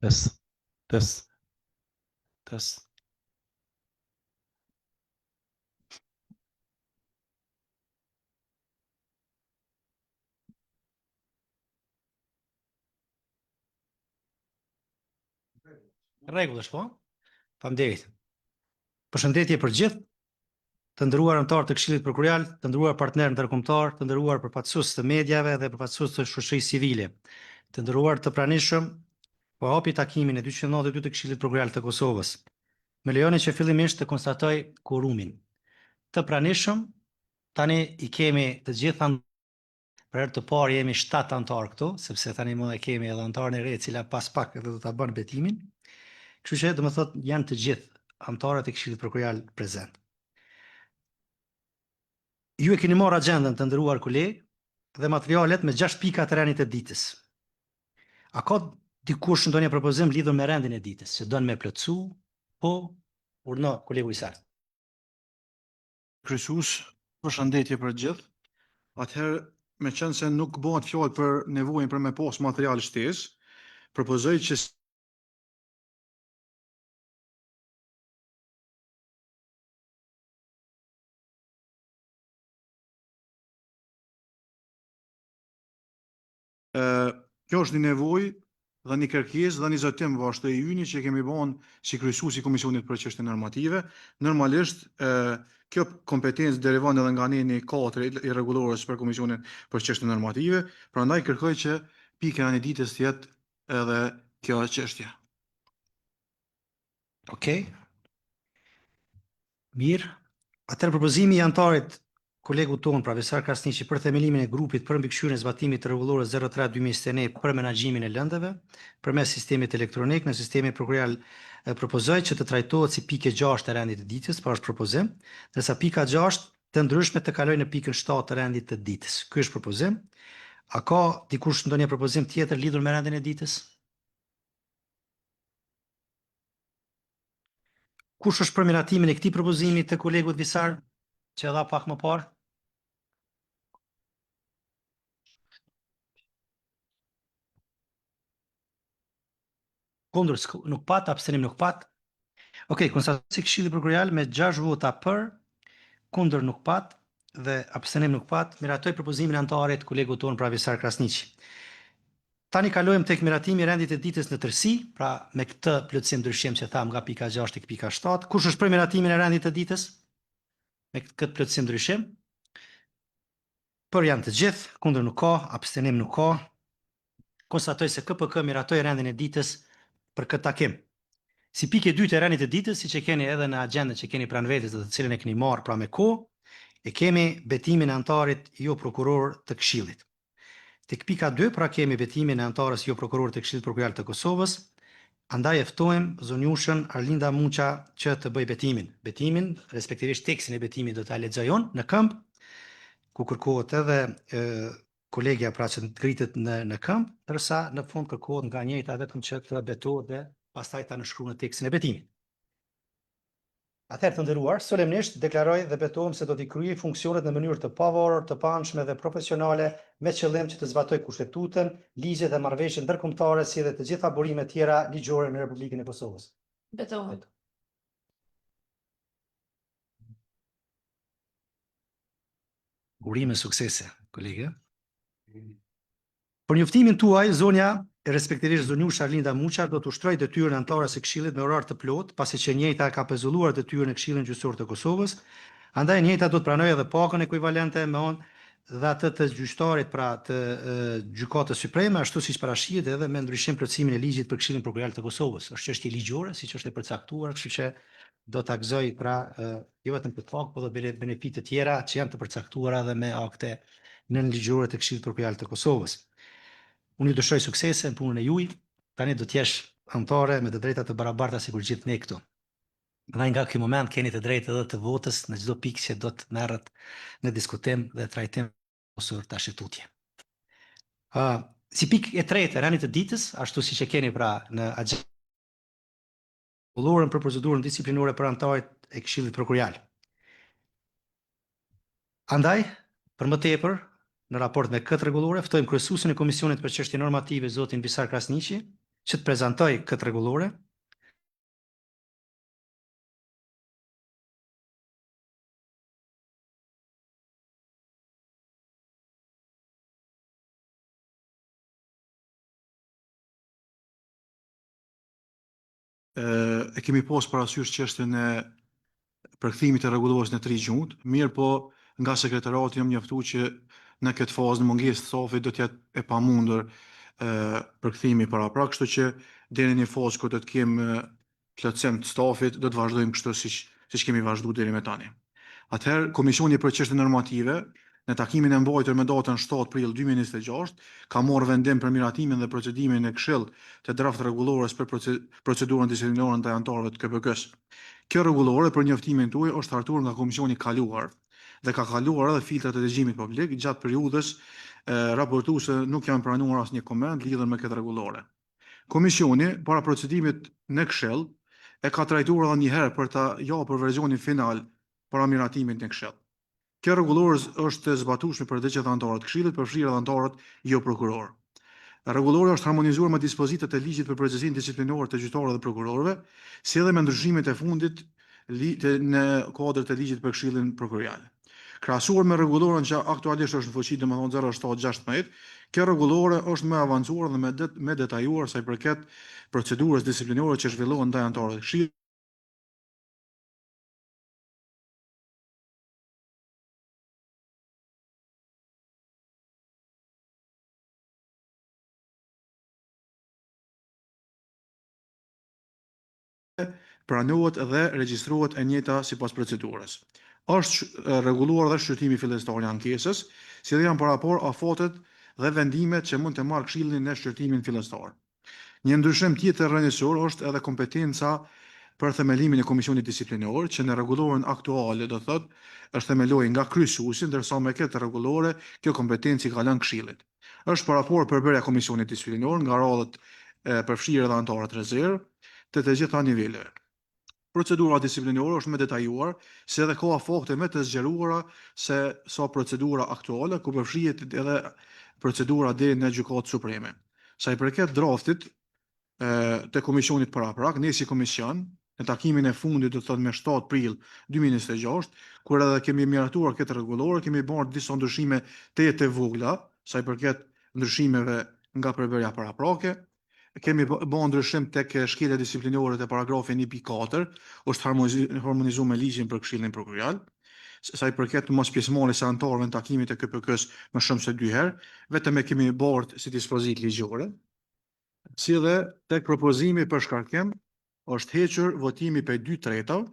Test, test, test. Rregullish, po? Faleminderit. Përshëndetje për gjithë, të nderuar anëtar të Këshillit Prokurorial, të nderuar partner ndërkombëtar, të nderuar përfaqësues të medjave dhe përfaqësues të shoqërisë civile, të nderuar të pranishëm, po hapi takimin e 292 të Këshillit Prokurorial të Kosovës. Më lejoni që fillimisht të konstatoj quorumin. Të pranishëm, tani i kemi të gjithë për herë të parë jemi 7 anëtar këtu, sepse tani më e kemi edhe anëtarën e re, e cila pas pak edhe do ta bën betimin. Kështu që do të thotë janë të gjithë anëtarët e Këshillit Prokurorial prezent. Ju e keni marrë agjendën të nderuar kolegë dhe materialet me 6 pika të rendit të ditës. A ka dikush ndonjë propozim lidhur me rendin e ditës, që don me plotësu? Po, urno kolegu Isar. Kryesues, përshëndetje për gjithë. Atëherë, me qenë se nuk bëhet fjalë për nevojën për me pas material shtesë, propozoj që kjo është një nevojë dhe një kërkesë dhe një zotim vazhdo i yni që kemi bën si kryesues i Komisionit për çështje normative. Normalisht kjo kompetencë derivon edhe nga neni 4 i rregullorës për Komisionin për çështje normative, prandaj kërkoj që pika e ditës të jetë edhe kjo çështje. Okej. Mirë. Atëherë propozimi i anëtarit kolegu ton, pra Vesar Krasniqi, për themelimin e grupit për mbikëqyrjen e zbatimit të rregullorës 03/2021 për menaxhimin e lëndëve përmes sistemit elektronik në sistemin prokurorial propozoj që të trajtohet si pikë 6 e rendit të ditës, pra është propozim, ndërsa pika 6 të ndryshme të kalojë në pikën 7 të rendit të ditës. Ky është propozim. A ka dikush ndonjë propozim tjetër lidhur me rendin e ditës? Kush është për miratimin e këtij propozimi të kolegut Visar, që dha pak më parë? Kundër nuk pat, abstenim nuk pat. Okej, konstatoj se Këshilli Prokurorial me 6 vota për, kundër nuk pat dhe abstenim nuk pat, miratoi propozimin e anëtarit kolegut ton pra Vesar Krasniqi. Tani kalojmë tek miratimi i rendit të ditës në tërësi, pra me këtë plotësim ndryshim që tham nga pika 6 tek pika 7. Kush është për miratimin e rendit të ditës? Me këtë plotësim ndryshim? Për janë të gjithë, kundër nuk ka, abstenim nuk ka. Konstatoj se KPK miratoi rendin e ditës për këtë takim. Si pikë e dytë e rendit të ditës, siç e keni edhe në agjendën që keni pranë vetes dhe të cilën e keni marrë pra me kohë, e kemi betimin e anëtarit jo prokuror të Këshillit. Tek pika 2 pra kemi betimin e anëtarës jo prokuror të Këshillit Prokurorial të Kosovës, andaj e ftojmë zonjushën Arlinda Muqa që të bëj betimin. Betimin, respektivisht tekstin e betimit do ta lexoj unë në këmbë, ku kërkohet edhe kolegja pra që ngritet në këmbë, ndërsa në fund kërkohet nga njëjta vetëm që të betohet dhe pastaj ta nënshkruaj në tekstin e betimit. Atëherë të nderuar, solemnisht deklaroj dhe betohem se do t'i kryej funksionet në mënyrë të pavarur, të panshme dhe profesionale me qëllim që të zbatoj kushtetutën, ligjet dhe marrëveshjet ndërkombëtare si dhe të gjitha burimet tjera ligjore në Republikën e Kosovës. Betohem. Urime suksese, kolege. Për njoftimin tuaj, zonja e respektivisht zonjusha Arlinda Muqa do të ushtrojë detyrën e anëtares së Këshillit me orar të plotë, pasi që e njëjta ka pezulluar detyrën e Këshillit Gjyqësor të Kosovës, andaj e njëjta do të pranojë edhe pakën ekuivalente me anë dhe atë të gjyqtarit pra të Gjykatës Supreme, ashtu siç parashihet edhe me ndryshim plotësimin e ligjit për Këshillin Prokurorial të Kosovës. Është çështje ligjore, siç është e përcaktuar, kështu që do ta gëzoj pra jo vetëm këtë fakt, por edhe benefite tjera që janë të përcaktuara edhe me akte nënligjore të Këshillit Prokurorial të Kosovës. Unë ju dëshiroj suksese në punën e juaj. Tani do të jesh anëtare me të drejta të barabarta sikur gjithë ne këtu. Dhe nga ky moment keni të drejtë edhe të votës në çdo pikë që do të merret në diskutim dhe trajtim ose tash tutje. Si pikë e tretë e rendit të ditës, ashtu siç e keni pra në agjendën për procedurën disiplinore për anëtarët e Këshillit Prokurorial. Andaj, për më tepër, në raport me këtë rregullore, ftojmë kryesuesin e Komisionit për Çështje Normative, zotin Visar Krasniqi, që të prezantoj këtë rregullore. E kemi pas parasysh çështjen e përkthimit të rregullores në 3 gjuhë, mirë po nga sekretariati jam njoftuar që në këtë fazë në mungesë të stafit do të jetë e pamundur përkthimi paraprak, kështu që deri në një fazë kur do të kemë plotësim të stafit, do të vazhdojmë kështu siç kemi vazhduar deri më tani. Atëherë, Komisioni për Çështje Normative, në takimin e mbajtur me datën 7 prill 2026, ka marrë vendim për miratimin dhe procedimin e Këshillit të draft rregullores për procedurën disiplinore ndaj anëtarëve të KPK-s. Kjo rregullore për njoftimin tuaj është hartuar nga komisioni i kaluar dhe ka kaluar edhe filtrat e dëgjimit publik gjatë periudhës raportuese nuk janë pranuar asnjë koment lidhur me këtë rregullore. Komisioni para procedimit në Këshill e ka trajtuar edhe një herë për ta japur versionin final para miratimit në Këshill. Kjo rregullore është zbatueshme për të gjithë anëtarët të Këshillit, përfshirë edhe anëtarët jo prokuror. Rregullori është harmonizuar me dispozitat e ligjit për përgjegjësinë disiplinore të gjyqtarëve dhe prokurorëve, si edhe me ndryshimet e fundit në kuadër të ligjit për Këshillin Prokurorial. Krahasuar me rregulloren që aktualisht është në fuqi, domethënë 0716, kjo rregullore është më avancuar dhe më detajuar sa i përket procedurës disiplinore që zhvillohen ndaj anëtarëve të Këshillit. Pranohet dhe regjistrohet e njëjta sipas procedurës. Është rregulluar dhe shqyrtimi fillestar i ankesës, si dhe janë parapor afatet dhe vendimet që mund të marrë Këshilli në shqyrtimin fillestar. Një ndryshim tjetër rrënjësor është edhe kompetenca për themelimin e komisionit disiplinor, që në rregulloren aktuale do thotë është themeluar nga kryesuesi, ndërsa me këtë rregullore kjo kompetencë ka lënë Këshillit. Është parapor përbërja e komisionit disiplinor nga radhët përfshirë dhe anëtarët rezervë të gjitha niveleve. Procedura disiplinore është më detajuar, se edhe ka fakte më të zgjeruara se sa procedura aktuale, ku përfshihet edhe procedura deri në Gjykatën Supreme. Sa i përket draftit të komisionit paraprak, ne si komision, në takimin e fundit do të thotë me 7 prill 2026, kur edhe kemi miratuar këtë rregullore, kemi bërë disa ndryshime të vogla, sa i përket ndryshimeve nga përbërja paraprake. Kemi bërë ndryshim tek shkelja disiplinore te paragrafi 1.4, është harmonizuar me ligjin për Këshillin Prokurorial. Sa i përket mos pjesëmarrjes së anëtarëve në takimet e KPK-s më shumë se 2 herë, vetëm e kemi bërë si dispozitë ligjore. Si dhe tek propozimi për shkarkim është hequr votimi për 2/3,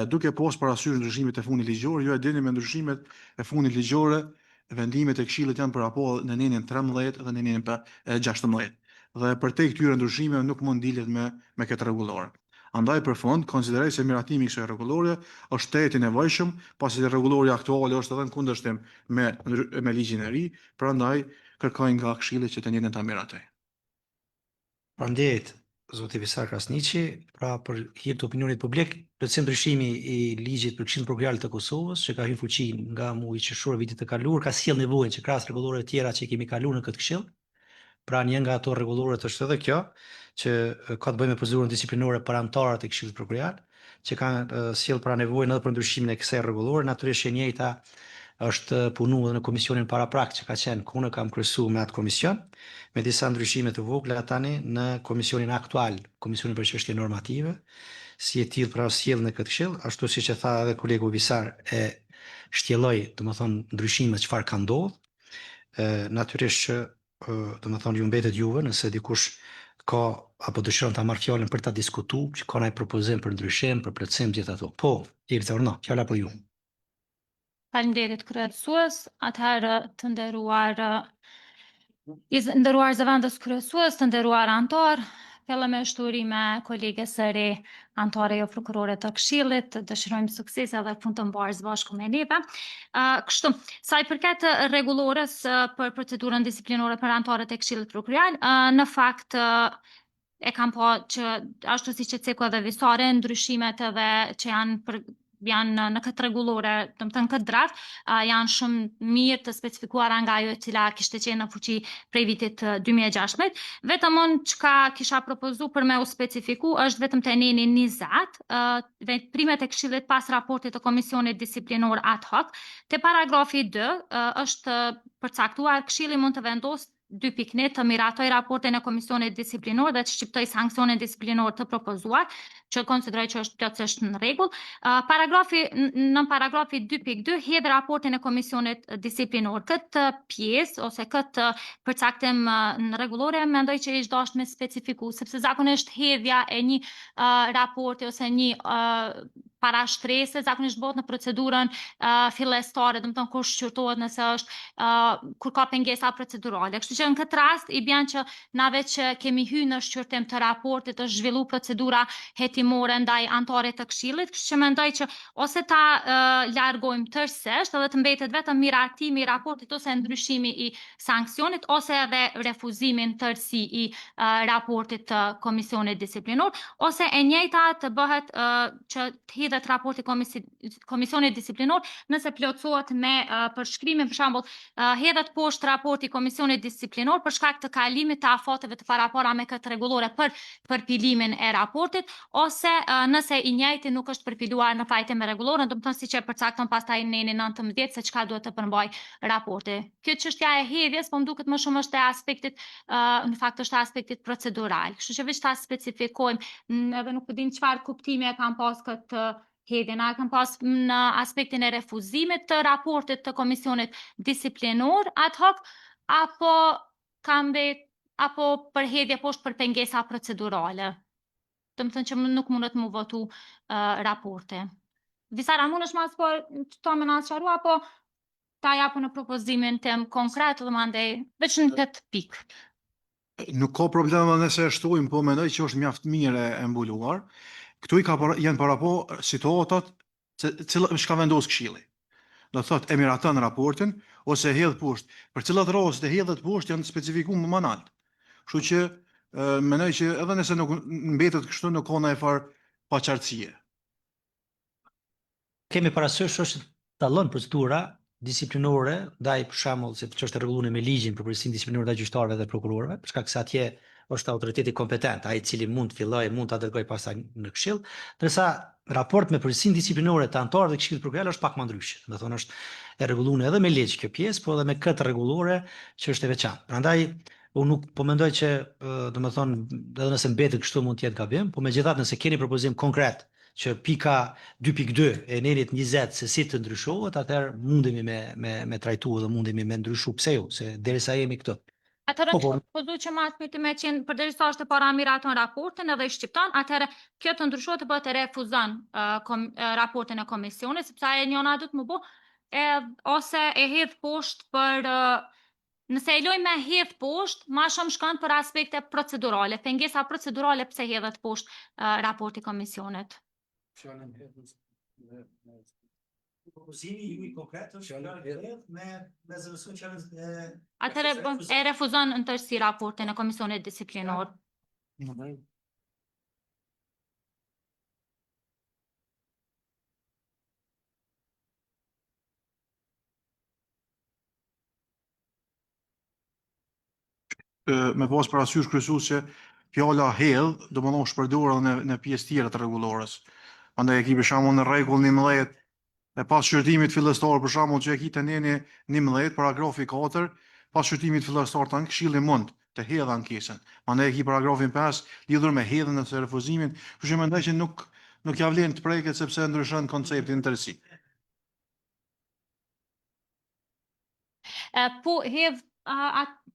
duke pas parasysh ndryshimet e fundit ligjor, jo e dini me ndryshimet e fundit ligjore, vendimet e Këshillit janë paraporë në nenin 13 dhe në nenin 16. Dhe për te këtyre ndryshime nuk mund dilet me këtë rregullore. Andaj për fond, konsideroj se miratimi i kësaj rregullore është tetë i nevojshëm, pasi rregullori aktuale është edhe në kundërshtim me ligjin e ri, prandaj kërkoj nga Këshilli që të njëjtën ta miratoj. Përndet, zoti Visar Krasniqi, pra për hir të opinionit publik, plotësim ndryshimi i ligjit për Këshillin Prokurorial të Kosovës, që ka hyrë fuqi nga muaji qershor vitit të kaluar, ka sjell nevojën që krahas rregulloreve të tjera që kemi kaluar në këtë Këshill. Pra një nga ato rregullore është edhe kjo, që ka të bëjë me procedurën disiplinore për anëtarët e Këshillit Prokurorial, që kanë sjell pra nevojën edhe për ndryshimin e kësaj rregullore. Natyrisht e njëjta është punuar edhe në komisionin paraprak që ka qenë ku unë kam kryesuar me atë komision, me disa ndryshime të vogla tani në komisionin aktual, Komisionin për Çështje Normative, si e tillë pra sjell në këtë Këshill, ashtu siç e tha edhe kolegu Visar, e shtjelloi, domethënë ndryshimet çfarë ka ndodhur. Natyrisht që domethënë ju mbetet juve nëse dikush ka apo dëshiron ta marrë fjalën për ta diskutuar, që ka ndonjë propozim për ndryshim, për plotësim gjithë ato. Po, Irza Orno, fjala për ju. Faleminderit kryesues, atëherë të nderuar zëvendës kryesues, të nderuar anëtar, fillem me shturime koleges së re, anëtare jo prokurore të Këshillit, dëshirojmë sukses edhe punë të mbarë bashkë me neve. Kështu, sa i përket rregullores për procedurën disiplinore për anëtarët e Këshillit Prokurorial, në fakt e kam pa që ashtu siç e ceku edhe Visare, ndryshimet edhe që janë janë në këtë rregullore, do të thënë këtë draft, janë shumë mirë të specifikuara nga ajo e cila kishte qenë në fuqi prej vitit 2016. Vetëm unë çka kisha propozu për me u specifiku është vetëm te neni 20, veprimet e Këshillit pas raportit të Komisionit Disiplinor ad hoc. Te paragrafi 2 është përcaktuar Këshilli mund të vendosë 2.1 të miratoj raportin e Komisionit Disiplinor dhe të shqiptoj sanksionin disiplinor të propozuar, që konsideroj që është plotësisht në rregull. Në paragrafi 2.2 hedh raportin e Komisionit Disiplinor. Këtë pjesë ose këtë përcaktim në rregullore mendoj që ishte dashur me specifiku, sepse zakonisht hedhja e një raporti ose një parashtrese zakonisht bëhet në procedurën fillestare, do të thonë kur shqyrtohet nëse është kur ka pengesa procedurale. Kështu që në këtë rast i bën që nave që kemi hyrë në shqyrtim të raportit është zhvillu procedura hetimore ndaj anëtarit të Këshillit, kështu që mendoj që ose ta largojmë tërësisht edhe të mbetet vetëm miratimi i raportit ose ndryshimi i sanksionit ose edhe refuzimin tërësi i raportit të Komisionit Disiplinor, ose e njëjta të bëhet që të hidhet raporti Komisionit Disiplinor nëse plotësohet me përshkrimin, për shembull, hedhet poshtë raporti Komisionit Disiplinor për shkak të kalimit të afateve të parapara me këtë rregullore për përpilimin e raportit, ose nëse i njëjti nuk është përpiluar në fajte me rregulloren, do të thonë siç e përcakton pastaj neni 19 se çka duhet të përmbaj raporti. Kjo çështja e hedhjes po më duket më shumë është e aspektit në fakt është aspektit procedural. Kështu që veç ta specifikojmë, edhe nuk e dim çfarë kuptimi e kam pas këtë hedhje. Na kam pas në aspektin e refuzimit të raportit të Komisionit Disiplinor ad hoc, apo apo për hedhje poshtë për pengesa procedurale. Do të thënë që nuk mundet mu votu raporti. Visara, mund është mas për të me nësë qaru, apo ta japu në propozimin tem konkret dhe mandej veç në këtë pikë. Nuk ka problema nëse shtojmë, po mendoj që është mjaft mirë e mbuluar. Këtu janë parapo situatat çka vendos Këshilli. Do thot e miraton raportin ose hedh poshtë. Për cilat raste hedhet poshtë janë specifikuar më lart. Kështu që mendoj që edhe nëse nuk mbetet kështu nuk ka ndonjë farë paqartësie. Kemi parasysh është tallon procedura disiplinore ndaj për shembull se ç'është rregulluar me ligjin për përgjegjësinë disiplinore ndaj gjyqtarëve dhe prokurorëve, për shkak se atje është autoriteti kompetent, ai i cili mund të fillojë, mund ta dërgojë pastaj në Këshill, ndërsa raport me përgjegjësinë disiplinore të anëtarëve të Këshillit Prokuror është pak më ndryshe. Do të thonë është e rregulluar edhe me ligj kjo pjesë, por edhe me këtë rregullore që është e veçantë. Prandaj unë nuk po mendoj që domethënë edhe nëse mbetet kështu mund të jetë gabim, por megjithatë nëse keni propozim konkret që pika 2.2 e nenit 20 se si të ndryshohet, atëherë mundemi me trajtu dhe mundemi me ndryshu. Pse jo? Se derisa jemi këtu. Atëherë propozu që ma aspekti me qenë përderisa është e para miraton raportin edhe i shqipton, atëherë kjo të ndryshohet të bëhet e refuzon raportin e komisionit, sepse ajo njëna duhet më bo, ose e hedh poshtë për nëse e loj me hedh poshtë, ma shumë shkon për aspekte procedurale, pengesa procedurale pse hedhet poshtë raporti komisionit. Propozimi ju i konkret është me zëvendësuar që atëherë e refuzon në tërësi raportin e Komisionit Disiplinor. Me pas parasysh kryesues që fjala hedh do të thonë shpërdorur në pjesë tjera të rregullores. Prandaj e ki për shembull në rregull 11 e pas shqyrtimit fillestar për shembull që e ki të neni 11 paragrafi 4 pas shqyrtimit fillestar të Këshilli mund të hedhë ankesën. Prandaj e ki paragrafin 5 lidhur me hedhjen ose refuzimin, kështu që mendoj që nuk ja vlen të preket sepse ndryshon konceptin tërësi. Po hedh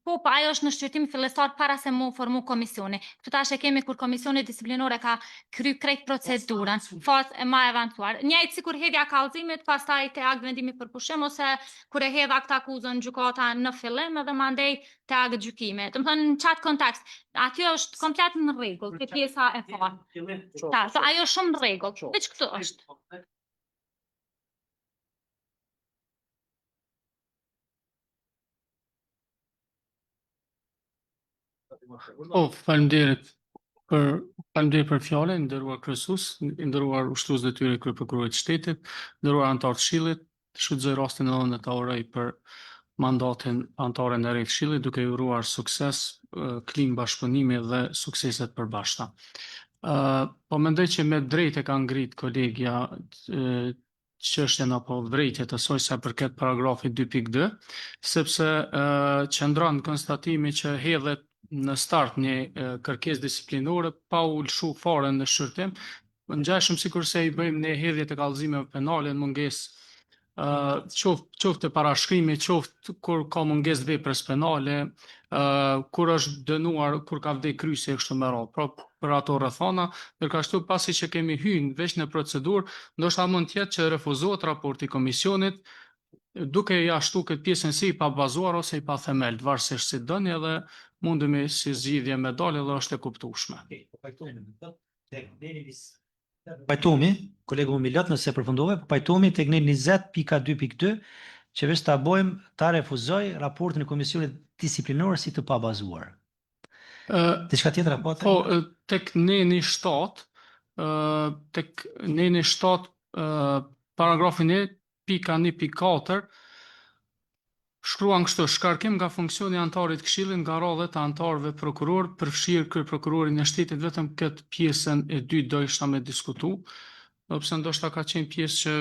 po ajo është në shqyrtim fillestar para se mu formu komisioni. Këtu tash e kemi kur komisioni disiplinore ka kry krejt procedurën, fazë e ma avancuar. Njëjtë si kur hedhja kallëzimit, pastaj te akt vendimi për pushim, ose kur e hedh akt akuzën gjykata në fillim edhe mandej te akt gjykimi. Do të thonë në çat kontekst, aty është komplet në rregull, te pjesa e parë. Ta, ajo është shumë në rregull. Veç këtu është. Faleminderit. Faleminderit për fjalën, nderuar kryesues, nderuar ushtrues detyre krye prokurorit të shtetit, nderuar antar të Këshillit, shfrytëzoj rastin edhe unë ta uroj për mandatin anëtare në re të Këshillit, duke ju uruar sukses, klim bashkëpunimi dhe sukseset përbashkëta. Po mendoj që me drejt e ka ngrit kolegja çështjen apo vërejtjet e saj sa përket paragrafit 2.2, sepse qëndron konstatimi që hedhet në start një kërkesë disiplinore pa u lëshu fare në shqyrtim, ngjashëm sikur se i bëjmë ne hedhjet e kallëzimeve penale në mungesë qoftë të parashkrimi, qoftë kur ka mungesë veprës penale, kur është dënuar, kur ka vdek kryesi e kështu me radhë. Pra për ato rrethana, ndërkashtu pasi që kemi hyrë veç në procedurë, ndoshta mund të jetë që refuzohet raporti i komisionit, duke ja shtu këtë pjesën si i pa bazuar ose i pa themel, varësisht si dëni edhe mundemi si zgjidhje me dalë dhe është e kuptueshme. Pajtomi, kolegu Milot, nëse përfundove, pajtomi tek në 20.2.2 që veç ta bojmë ta refuzoj raportin e komisionit disiplinor si të pabazuar. Diçka tjetër apo? Po, tek neni 7, paragrafin e pika 1.4, shkruan kështu: shkarkim nga funksioni i antarit Këshillit nga radha e antarëve prokuror, përfshirë kryeprokurorin e shtetit, vetëm këtë pjesën e dytë do isha me diskutu, pse ndoshta ka qenë pjesë që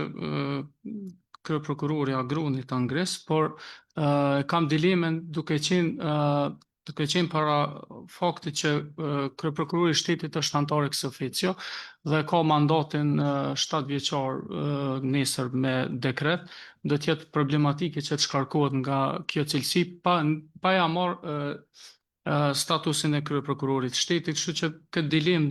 kryeprokurori Agruni ta ngres, por kam dilemën duke qenë para faktit që kryeprokurori i shtetit është antar ex officio dhe ka mandatin 7 vjeçar nesër me dekret, do të jetë problematike që të shkarkohet nga kjo cilësi pa ja marrë statusin e kryeprokurorit të shtetit, kështu që këtë dilemë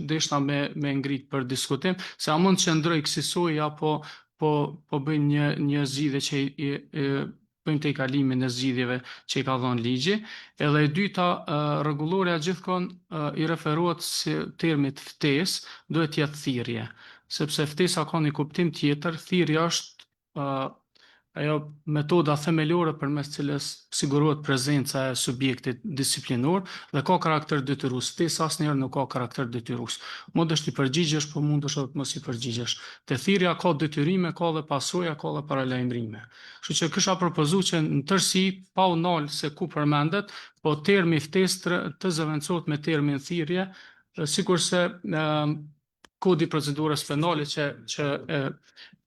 deshta me ngrit për diskutim, se a mund të qëndroj kësaj apo po bëjmë një zgjidhje që bëjmë te kalimin e zgjidhjeve që i ka dhënë ligji. Edhe e dyta, rregulloria gjithkohë i referohet si termit ftesë, duhet të jetë thirrje, sepse ftesa ka një kuptim tjetër, thirrja është ajo metoda themelore përmes cilës sigurohet prezenca e subjektit disiplinor dhe ka karakter detyrues. Ftesa asnjëherë nuk ka karakter detyrues. Mund është i përgjigjesh, po mund është edhe mos i përgjigjesh. Te thirrja ka detyrime, ka dhe pasoja, ka dhe paralajmërime. Kështu që kisha propozuar që në tërësi pa u nal se ku përmendet, po termi ftesë të zëvendësohet me termin thirrje, sikurse kodi procedurës penale që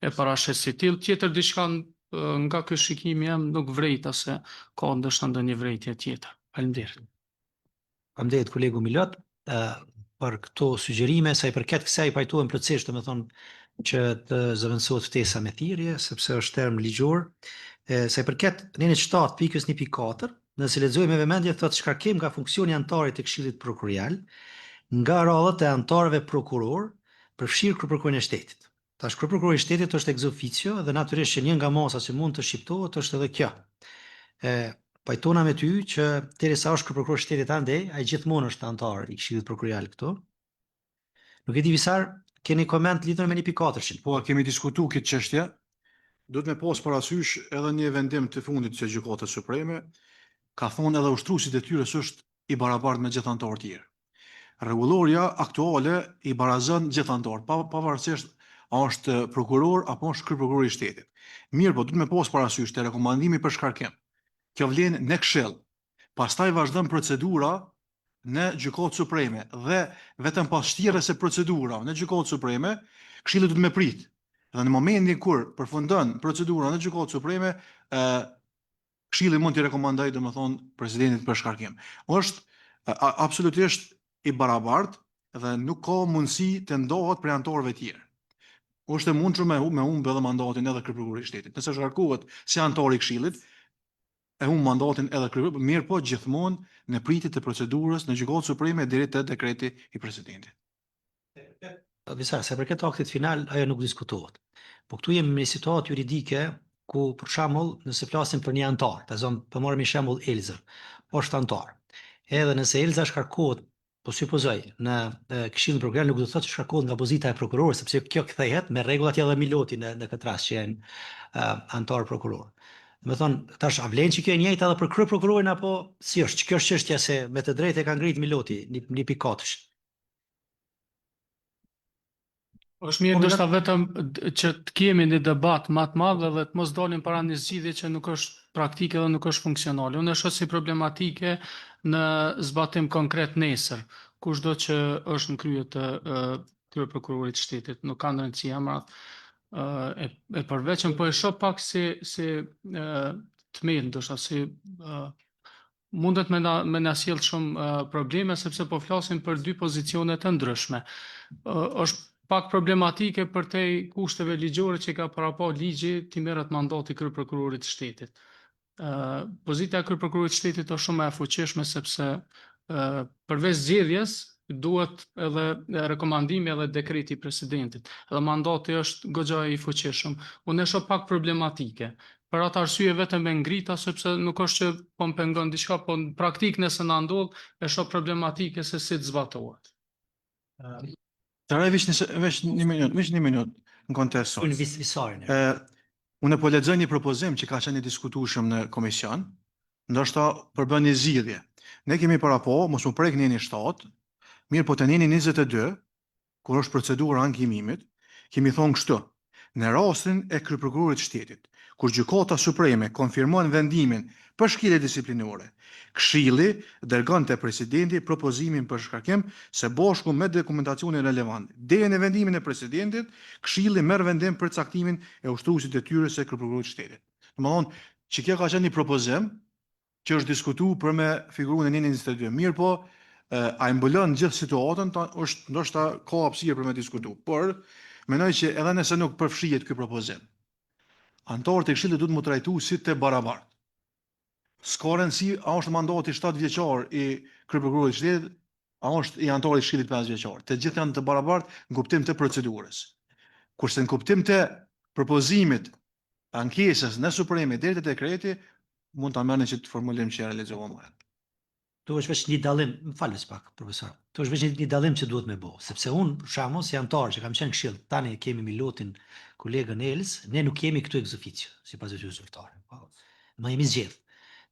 e parashes si tillë. Tjetër diçka nga ky shikimi jam nuk vrejta se ka ndoshta ndonjë vrejtje tjetër. Faleminderit. Faleminderit kolegu Milot për këto sugjerime, sa i përket kësaj pajtohem plotësisht, domethënë që të zëvendësohet ftesa me thirrje, sepse është term ligjor. Sa i përket nenit 7 pikës 1.4, nëse lexojmë me vëmendje, thotë shkarkim nga funksioni i antarit të Këshillit Prokurorial nga radhat e antarëve prokuror, përfshirë kryeprokurorin e shtetit. Tash kryeprokurori i shtetit është ex officio dhe natyrisht që një nga masat që mund të shqiptohet është edhe kjo. Pajtona me ty që derisa është kryeprokuror i shtetit andej, ai gjithmonë është antar i Këshillit Prokurorial këtu. Nuk e di Visar, keni koment lidhur me 1.4-shin? Po, kemi diskutuar këtë çështje. Duhet me pas parasysh edhe një vendim të fundit të Gjykatës Supreme, ka thonë edhe ushtruesi i detyrës është i barabartë me gjithë anëtarët e tjerë. Rregulloria aktuale i barazon gjithë anëtarët, pavarësisht a është prokuror apo është kryeprokurori i shtetit. Mirë, po duhet me pas parasysh te rekomandimi për shkarkim. Kjo vlen në Këshill. Pastaj vazhdon procedura në Gjykatën Supreme dhe vetëm pas shtrirjes së procedurave në Gjykatën Supreme, Këshilli duhet me prit. Dhe në momentin kur përfundon procedura në Gjykatën Supreme, Këshilli mund t'i rekomandojë domethënë presidentit për shkarkim. Është absolutisht i barabartë dhe nuk ka mundësi të ndohet prej anëtarëve të tjerë. Është e mundshme me humbë edhe mandatin edhe kryeprokurorit i shtetit. Nëse shkarkohet si antar i Këshillit, e humb mandatin edhe kryeprokurori, mirë po gjithmonë në pritje të procedurës në Gjykatën Supreme deri te dekreti i presidentit. Visar, se përket aktit final, ajo nuk diskutohet. Po këtu jemi në situatë juridike ku, për shembull, nëse flasim për një antar, të zonë, për marrim një shembull Elza, është antar. Edhe nëse Elza shkarkohet, po supozoj, në Këshillin Prokurorial, nuk do të thotë që shkarkohet nga pozita e prokurorit, sepse kjo kthehet me rregullat edhe Miloti në këtë rast që janë antar prokuror. Do të thonë, tash a vlen që kjo e njëjtë edhe për kryeprokurorin apo si është? Kjo është çështja se me të drejtë e ka ngrit Miloti 1.4. Është mirë ndoshta vetëm që të kemi një debat më të madh dhe të mos dalim para një zgjidhje që nuk është praktike dhe nuk është funksionale. Unë e shoh si problematike në zbatim konkret nesër, kushdo që është në krye të krye prokurorit të shtetit, nuk ka ndonjë emrat e përveçëm, po e shoh pak si të mirë, ndoshta si mundet me na sjell shumë probleme sepse po flasim për dy pozicione të ndryshme. Është pak problematike për te kushteve ligjore që ka paraqo ligji t'i merret mandati kryeprokurorit të shtetit. Pozita e kryeprokurorit të shtetit është shumë e fuqishme sepse përveç zgjedhjes duhet edhe rekomandimi edhe dekreti i presidentit. Edhe mandati është goxha i fuqishëm. Unë e shoh pak problematike. Për atë arsye vetëm e ngrita sepse nuk është që po më pengon diçka, po në praktik nëse na ndodh e shoh problematike se si të zbatohet. Të raj veç një minut në kontest sot. Unë visarin. Unë po lexoj një propozim që ka qenë i diskutueshëm në komision, ndoshta përbën një zgjidhje. Ne kemi parapo, mos u prek neni 7, mirë po të neni 22, kur është procedura ankimimit, kemi thonë kështu, në rastin e kryeprokurorit të shtetit, kur gjykata supreme konfirmon vendimin për shkelje disiplinore, Këshilli dërgon te presidenti propozimin për shkarkim se bashku me dokumentacionin relevant. Deri në vendimin e presidentit, Këshilli merr vendim për caktimin e ushtruesit detyrës së kryeprokurorit të shtetit. Domthonë, që kjo ka qenë një propozim që është diskutuar për me figurën e 22. Mirë po, a i mbulon gjithë situatën, është ndoshta ka hapësirë për me diskutuar, por mendoj që edhe nëse nuk përfshihet ky propozim, anëtarët e Këshillit duhet të mu trajtu si të barabartë. S'ka rëndësi a është mandati 7 vjeçar i kryeprokurorit të shtetit, a është i anëtarit të Këshillit 5 vjeçar. Të gjithë janë të barabartë në kuptim të procedurës. Kurse në kuptim të propozimit ankesës në Supreme deri te dekreti, mund ta merrni që të formulim që realizova më herët. Tu është veç një dallim, më falës pak, profesor. Tu është veç një dallim që duhet me bo, sepse unë, për shembull, si antar që kam qenë Këshill, tani kemi Milutin, kolegën Els, ne nuk kemi këtu ex officio, sipas detyrës zyrtare. Më jemi zgjedh.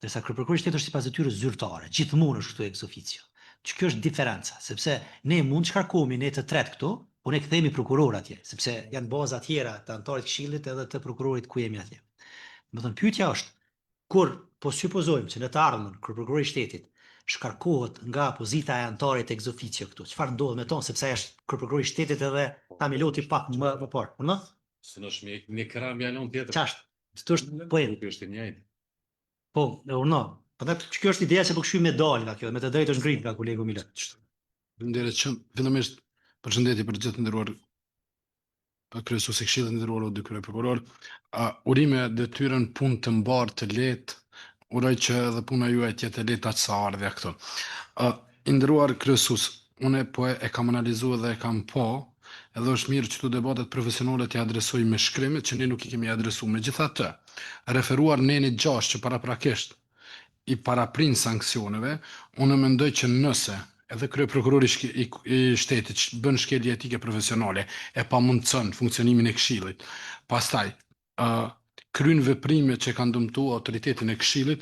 Ndërsa kryeprokurori i shtetit është sipas detyrës zyrtare, gjithmonë është këtu ex officio. Që kjo është diferenca, sepse ne mund të shkarkohemi ne të tretë këtu, po ne kthehemi prokuror atje, sepse janë baza tjera të antarit të Këshillit edhe të prokurorit ku jemi atje. Do të thënë pyetja është, kur po supozojmë që në të ardhmen kryeprokurori i shtetit shkarkohet nga pozita e antarit ex officio këtu, çfarë ndodh me ton sepse ai është kryeprokurori i shtetit edhe ta Miloti pak më parë, po Se është me kram jalon tjetër. ç'është? Këtu është po Nuk është i njëjtë. Po, prandaj kjo është ideja se po këshyj medalë nga kjo, me të drejtë është ngrit nga kolegu Milat. Faleminderit që fillimisht përshëndetje për gjithë nderuar kryesues i Këshillit, nderuar dy kryeprokuror. Urime detyrën punë të mbarë të lehtë. Uroj që edhe puna juaj të jetë e lehtë aq sa ardhja këtu. I nderuar kryesues, unë po e kam analizuar dhe e kam edhe është mirë që këto debatet profesionale t'i adresoj me shkrimet që ne nuk i kemi adresuar. Megjithatë, referuar neni 6 që paraprakisht i paraprin sanksioneve, unë mendoj që nëse edhe kryeprokurori i shtetit bën shkelje etike profesionale e pamundson funksionimin e Këshillit, pastaj kryen veprime që kanë dëmtuar autoritetin e Këshillit,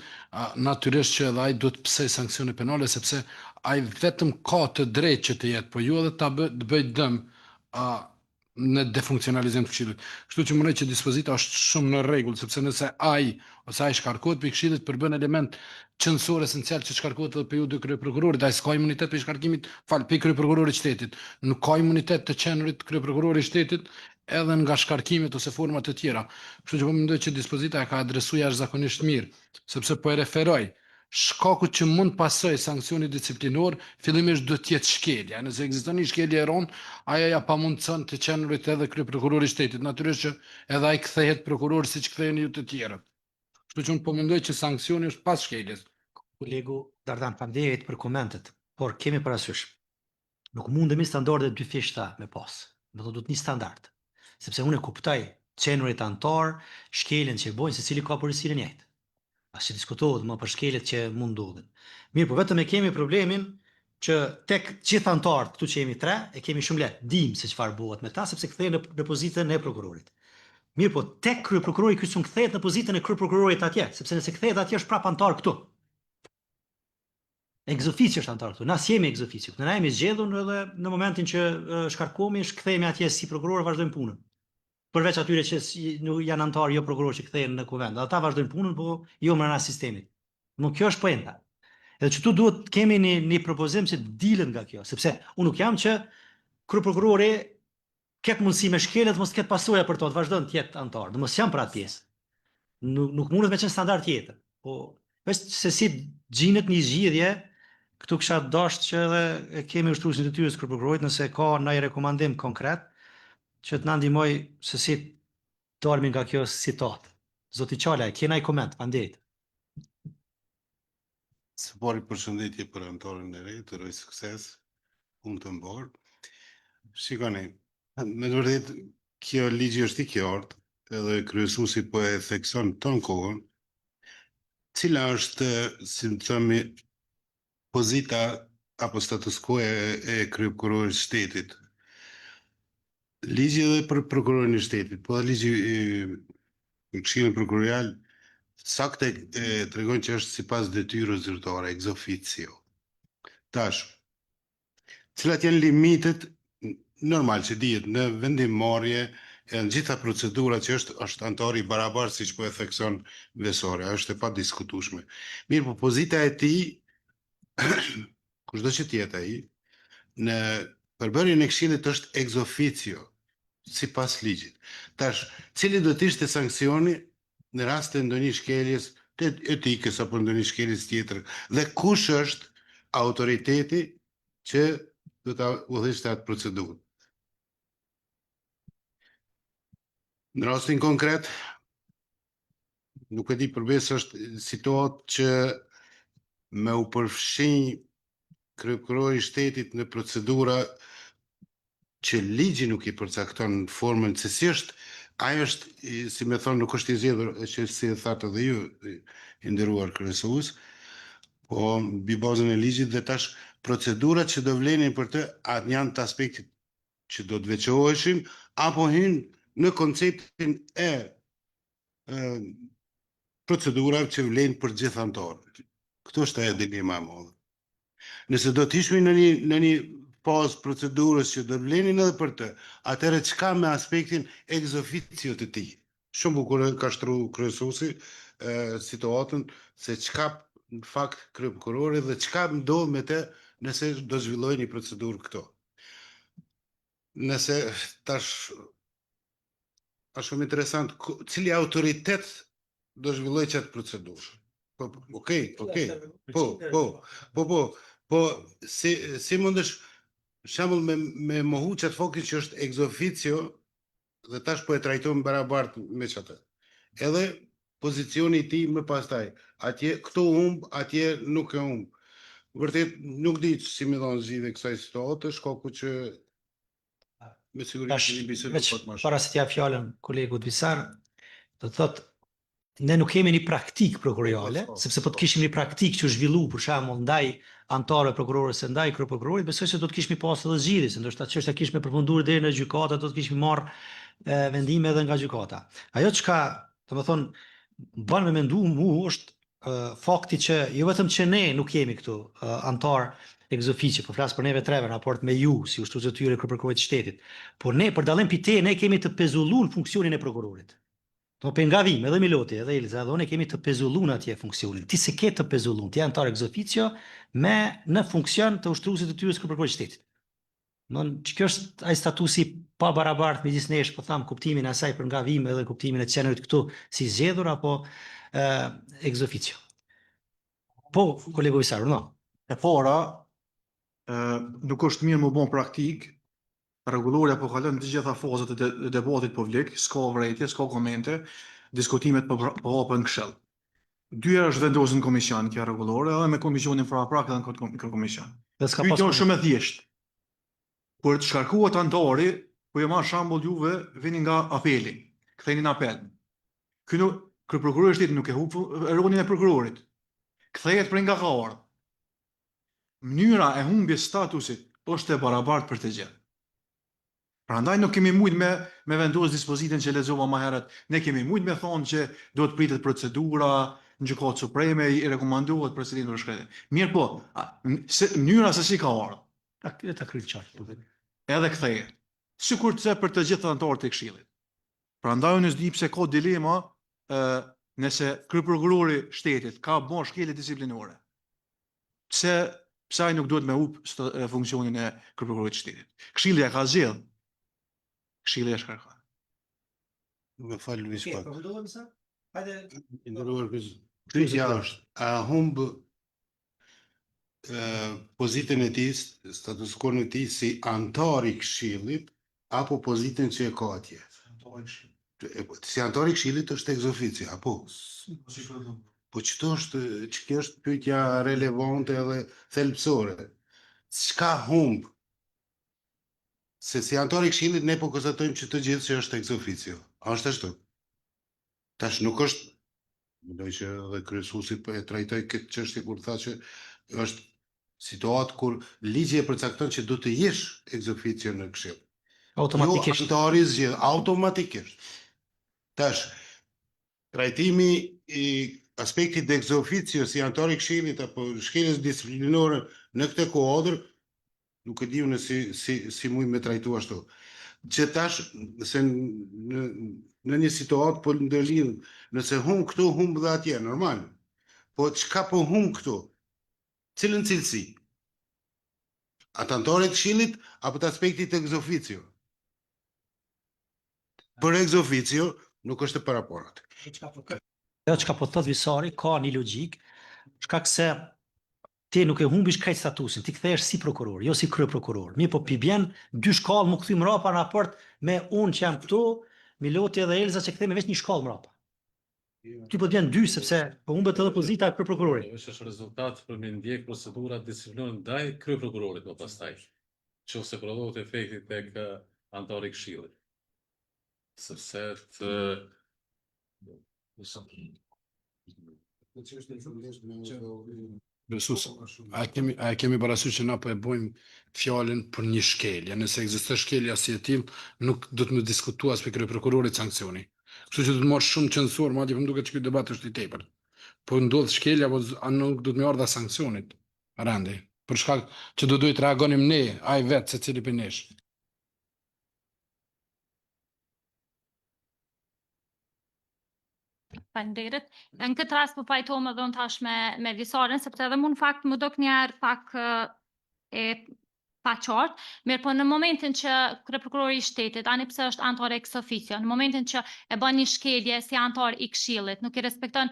natyrisht që edhe ai duhet të psej sanksione penale sepse ai vetëm ka të drejtë që të jetë, po ju edhe ta bëj dëm në defunksionalizim të Këshillit. Kështu që mendoj që dispozita është shumë në rregull, sepse nëse ai shkarkohet për Këshillit përbën element qendror esencial që shkarkohet edhe për ju dy kryeprokurorit, ai s'ka imunitet për shkarkimit, për kryeprokurorit të shtetit, nuk ka imunitet të qenurit kryeprokurorit të shtetit edhe nga shkarkimet ose format të tjera. Kështu që po mendoj që dispozita e ka adresuar jashtëzakonisht mirë, sepse po e referoj shkaku që mund pasoj sanksioni disiplinor, fillimisht duhet të jetë shkelja. Nëse ekziston një shkelje e rënd, ajo ja pamundson të qenurit edhe kryeprokurorit të shtetit. Natyrisht që edhe ai kthehet prokuror siç kthehen ju të tjerët. Kështu që unë po mendoj që sanksioni është pas shkeljes. Kolegu Dardan, faleminderit për komentet, por kemi parasysh. Nuk mundemi standarde 2 fishta me pas. Do të duhet një standard. Sepse unë e kuptoj qenurit antar, shkeljen që bojnë se cili ka përgjegjësinë e njëjtë. As që diskutohet më për shkeljet që mund ndodhin. Mirë, po vetëm e kemi problemin që tek gjithë antarët këtu që jemi 3 e kemi shumë lehtë, dim se çfarë bëhet me ta sepse kthehen në pozitën e prokurorit. Mirë, po tek kryeprokurori ky s'u kthehet në pozitën e kryeprokurorit atje, sepse nëse kthehet atje është prap antar këtu. Ex officio është antar këtu. Na jemi ex officio. Ne na jemi zgjedhur edhe në momentin që shkarkohemi, kthehemi atje si prokuror, vazhdojmë punën. Përveç atyre që janë antar jo prokuror që kthehen në kuvend. Ata vazhdojnë punën, po jo brenda sistemit. Nuk kjo është poenta. Edhe që tu duhet kemi një propozim që dilën nga kjo, sepse unë nuk jam që kryeprokurori ketë mundësi me shkelet, mos ketë pasoja për to, të vazhdon të jetë antar. Mos jam për atë pjesë. Nuk mundet me qenë standard tjetër. Po veç se si gjinet një zgjidhje, këtu kisha dashur që edhe e kemi ushtruesin e detyrës kryeprokurorit nëse ka ndonjë rekomandim konkret që të na ndihmoj se si dalmi nga kjo citat. Zoti Qala, ke ndonjë koment? Faleminderit. Së pari përshëndetje për anëtarin e re, të uroj sukses, punë të mbarë. Shikoni, me të vërtet, kjo ligji është i qartë, edhe kryesuesi po e thekson ton kohën, cila është, si më themi, pozita apo status quo e kryeprokurorit shtetit. Ligji edhe për prokurorin e shtetit, po dhe ligji i Këshillit Prokurorial saktë tregon që është sipas detyrës zyrtare, ex officio. Tash, cilat janë limitet normal që dihet në vendimmarrje e në gjitha procedurat që është antari i barabartë siç po e thekson Vesori, është e padiskutueshme. Mirë, po pozita e tij kushdo që të jetë ai në përbërjen e Këshillit është ex officio, sipas ligjit. Tash, cili do të ishte sanksioni në rast të ndonjë shkeljes të etikës apo ndonjë shkeljes tjetër, dhe kush është autoriteti që do ta udhëheqte atë procedurë. Në rastin konkret, nuk e di përbes është situatë që me u përfshi kryeprokurori i shtetit në procedura që ligji nuk i përcakton në formën se si është. Ai është, si me thonë, nuk është i zgjedhur, që si e thatë edhe ju, i nderuar kryesues, po mbi bazën e ligjit, dhe tash procedurat që do vlenin për të, atë janë të aspektit që do të veçoheshin, apo hyn në konceptin e procedurave që vlen për gjithë anëtarët. Këtu është ajo dilema e madhe. Nëse do të ishmi në një pas procedurës që do të vlenin edhe për të, atëherë çka me aspektin ex officio të tij. Shumë bukur ka shtruar kryesuesi situatën se çka në fakt kryeprokurori dhe çka ndodh me të nëse do zhvillojë një procedurë këto. Nëse tash është shumë interesant cili autoritet do zhvillojë çat procedurë. Po, si mundesh shembull me mohu çat fokin që është ex officio dhe tash po e trajtojmë barabartë me çatë. Edhe pozicioni i tij më pastaj, atje këtu humb, atje nuk e humb. Vërtet nuk di si më dhon zgjidhje kësaj situate, shkaku që me siguri që një bisedë do të më para se t'jap fjalën kolegut Visar, do të thotë ne nuk kemi një praktik prokuroriale, sepse po të kishim një praktik që zhvillu për shembull ndaj antarëve prokurorës e ndaj kryeprokurorit, besoj se do të kishim pas edhe zgjidhje, se ndoshta çështja kishme përfunduar deri në gjykata, do të kishim marrë vendime edhe nga gjykata. Ajo çka, domethënë bën me mendu mu është fakti që jo vetëm që ne nuk jemi këtu antar ex officio, po flas për neve treve në raport me ju si ushtrues të tyre kryeprokurorit të shtetit, por ne për dallim pite ne kemi të pezulluar funksionin e prokurorit. Do për nga vim, edhe Miloti, edhe Ilza, dhe unë kemi të pezullun atje funksionin. Ti se ke të pezullun, ti antar ex officio në funksion të ushtruesit të tyres kryeprokurorit të shtetit. Kjo është ai statusi pa barabartë midis nesh, po tham kuptimin e asaj për nga vim edhe kuptimin e qenerit këtu si zgjedhur apo ex officio. Po, kolegu Visar, no. E para, nuk është mirë më bon praktik, rregullori apo kalon të gjitha fazat e debatit publik, s'ka vërejtje, s'ka komente, diskutimet po hapen këshill. Dyja është vendosur në komision kjo rregullore, edhe me komisionin paraprak edhe në komision. Pyetja është shumë e thjeshtë. Kur të shkarkohet antari, po e marr shembull juve vini nga apeli, ktheni në apel. Ky kryeprokurori i shtetit nuk e humb rolin e prokurorit. Kthehet prej nga ka ardhur. Mënyra e humbjes statusit është e barabartë për të gjithë. Prandaj nuk kemi mujt me vendos dispozitën që lexova më herët. Ne kemi mujt me thonë që do të pritet procedura, në gjykatë supreme i rekomanduhet presidentit për shkretje. Mirë po, mënyra se si ka ardhur, Ta kryet qartë. edhe kthehet. Sikur të për të gjithë anëtarët e Këshillit. Prandaj unë s'di pse ka dilema nëse kryeprokurori shtetit ka bën shkelje disiplinore. Pse ai nuk duhet me humbë funksionin e kryeprokurorit të shtetit. Këshilli e ka zgjedh. Këshilli e shkarkon. Më fal Luis pak. Përfundojmë sa? Hajde. I nderuar pyetja është, a humb pozitën e tij, status quo-n e tij si antar i Këshillit apo pozitën që e ka atje? Si antar i Këshillit është ex officio, apo? Po kjo është pyetja relevante edhe thelbësore. Çka humb? Se si antar i Këshillit ne po konstatojmë që të gjithë që është ex officio. A është ashtu? Tash nuk është, mendoj që edhe kryesuesi po e trajtoi këtë çështje kur tha që është situatë kur ligji e përcakton që do të jesh ex officio në Këshill. Automatikisht. Jo antari zgjedh, automatikisht. Tash, trajtimi i aspektit ex officio si antar i Këshillit apo shkeljes disiplinore në këtë kuadër, nuk e di unë si mund me trajtu ashtu. Që tash, se në një situatë po ndërlidh, nëse humb këtu, humb dhe atje, normal. Po çka po humb këtu? Cilën cilësi? Atë antar e Këshillit apo të aspektit ex officio? Për ex officio nuk është e paraportat. Ajo çka po thot Visari ka një logjik, shkak se ti nuk e humbish krejt statusin, ti kthehesh si prokuror, jo si kryeprokuror. Mirë po pi bjen dy shkallë më kthy mrapa në raport me unë që jam këtu, Miloti dhe Elza që kthehemi veç një shkallë mrapa. Ty po të bjen dy sepse po humbet edhe pozita e kryeprokurorit. Është rezultat për me ndjek procedura disiplinore ndaj kryeprokurorit më pastaj. Nëse prodhohet efekti tek antari i Këshillit. Sepse Besus, a kemi parasysh që na po e bojmë fjalën për një shkelje. Nëse ekziston shkelja si e tillë, nuk do të më diskutuas për kryeprokurorit sankcioni. Kështu që do të marr shumë qendësor, madje më duket që ky debat është i tepërt. Po ndodh shkelja, apo nuk do të më ardha sankcionit. Randi, për shkak që do duhet reagonim ne, ai vetë secili për nesh. Faleminderit. Në këtë rast po pajtohem edhe unë tash me Visarin, sepse edhe mu në fakt më dok njerë pak e pa qartë, mirë po në momentin që kryeprokurori i shtetit, ani pse është antar ex officio, në momentin që e bën një shkelje si antar i Këshillit, nuk i respekton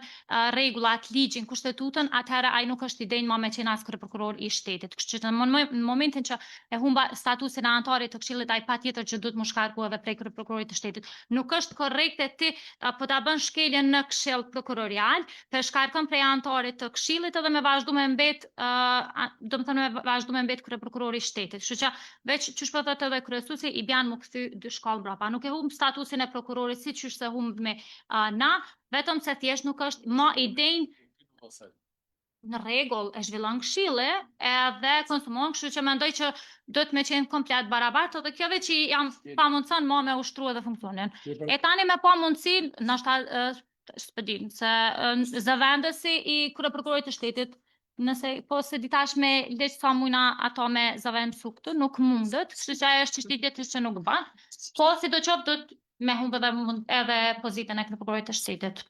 rregullat, ligjin, kushtetutën, atëherë ai nuk është i denjë më me qenë as kryeprokuror i shtetit. Kështu që në momentin që e humba statusin e antarit të Këshillit, ai patjetër që duhet më shkarku edhe prej kryeprokurorit të shtetit. Nuk është korrekte ti po ta bën shkeljen në Këshill prokurorial, të shkarkon prej antarit të Këshillit edhe me vazhdu me mbet, domethënë me vazhdu me mbet kryeprokurori i shtetit. Kështu që veç çish po thotë edhe kryesuesi i bjan më kthy dy shkallë mbrapa. Nuk e humb statusin e prokurorit siç se humb me na, vetëm se thjesht nuk është më i denjë në rregull e zhvillon Këshilli edhe konsumon, kështu që mendoj që do të më qenë komplet barabartë dhe kjo veç jam pa mundson më me ushtru edhe funksionin. E tani me pa mundësi, ndoshta s'pëdim se zëvendësi i kryeprokurorit të shtetit, nëse po se ditash me leq sa mujna ato me zëvend këtu, nuk mundet, kështu që ajo është çështje tjetër që nuk bën. Po sidoqoftë do të me humbë edhe pozitën e kryeprokurorit të shtetit.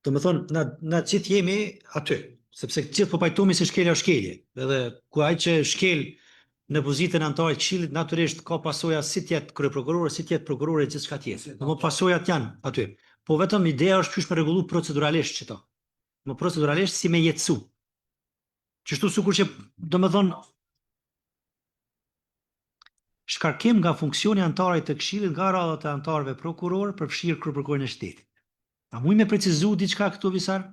Domethënë na gjithë jemi aty, sepse gjithë po pajtohemi se shkelja është shkelje. Edhe ku ai që shkel në pozitën e antarit të Këshillit natyrisht ka pasoja si të jetë kryeprokuror, si të jetë prokuror e gjithçka tjetër. Domethënë pasojat janë aty. Po vetëm ideja është çysh me rregullu proceduralisht çito. Më proceduralisht si me jetësu. Qështu sikur që domethënë shkarkim nga funksioni antarit të Këshillit nga radhat e antarëve prokuror përfshirë kryeprokurorin e shtetit. A mund me precizu diçka këtu Visar?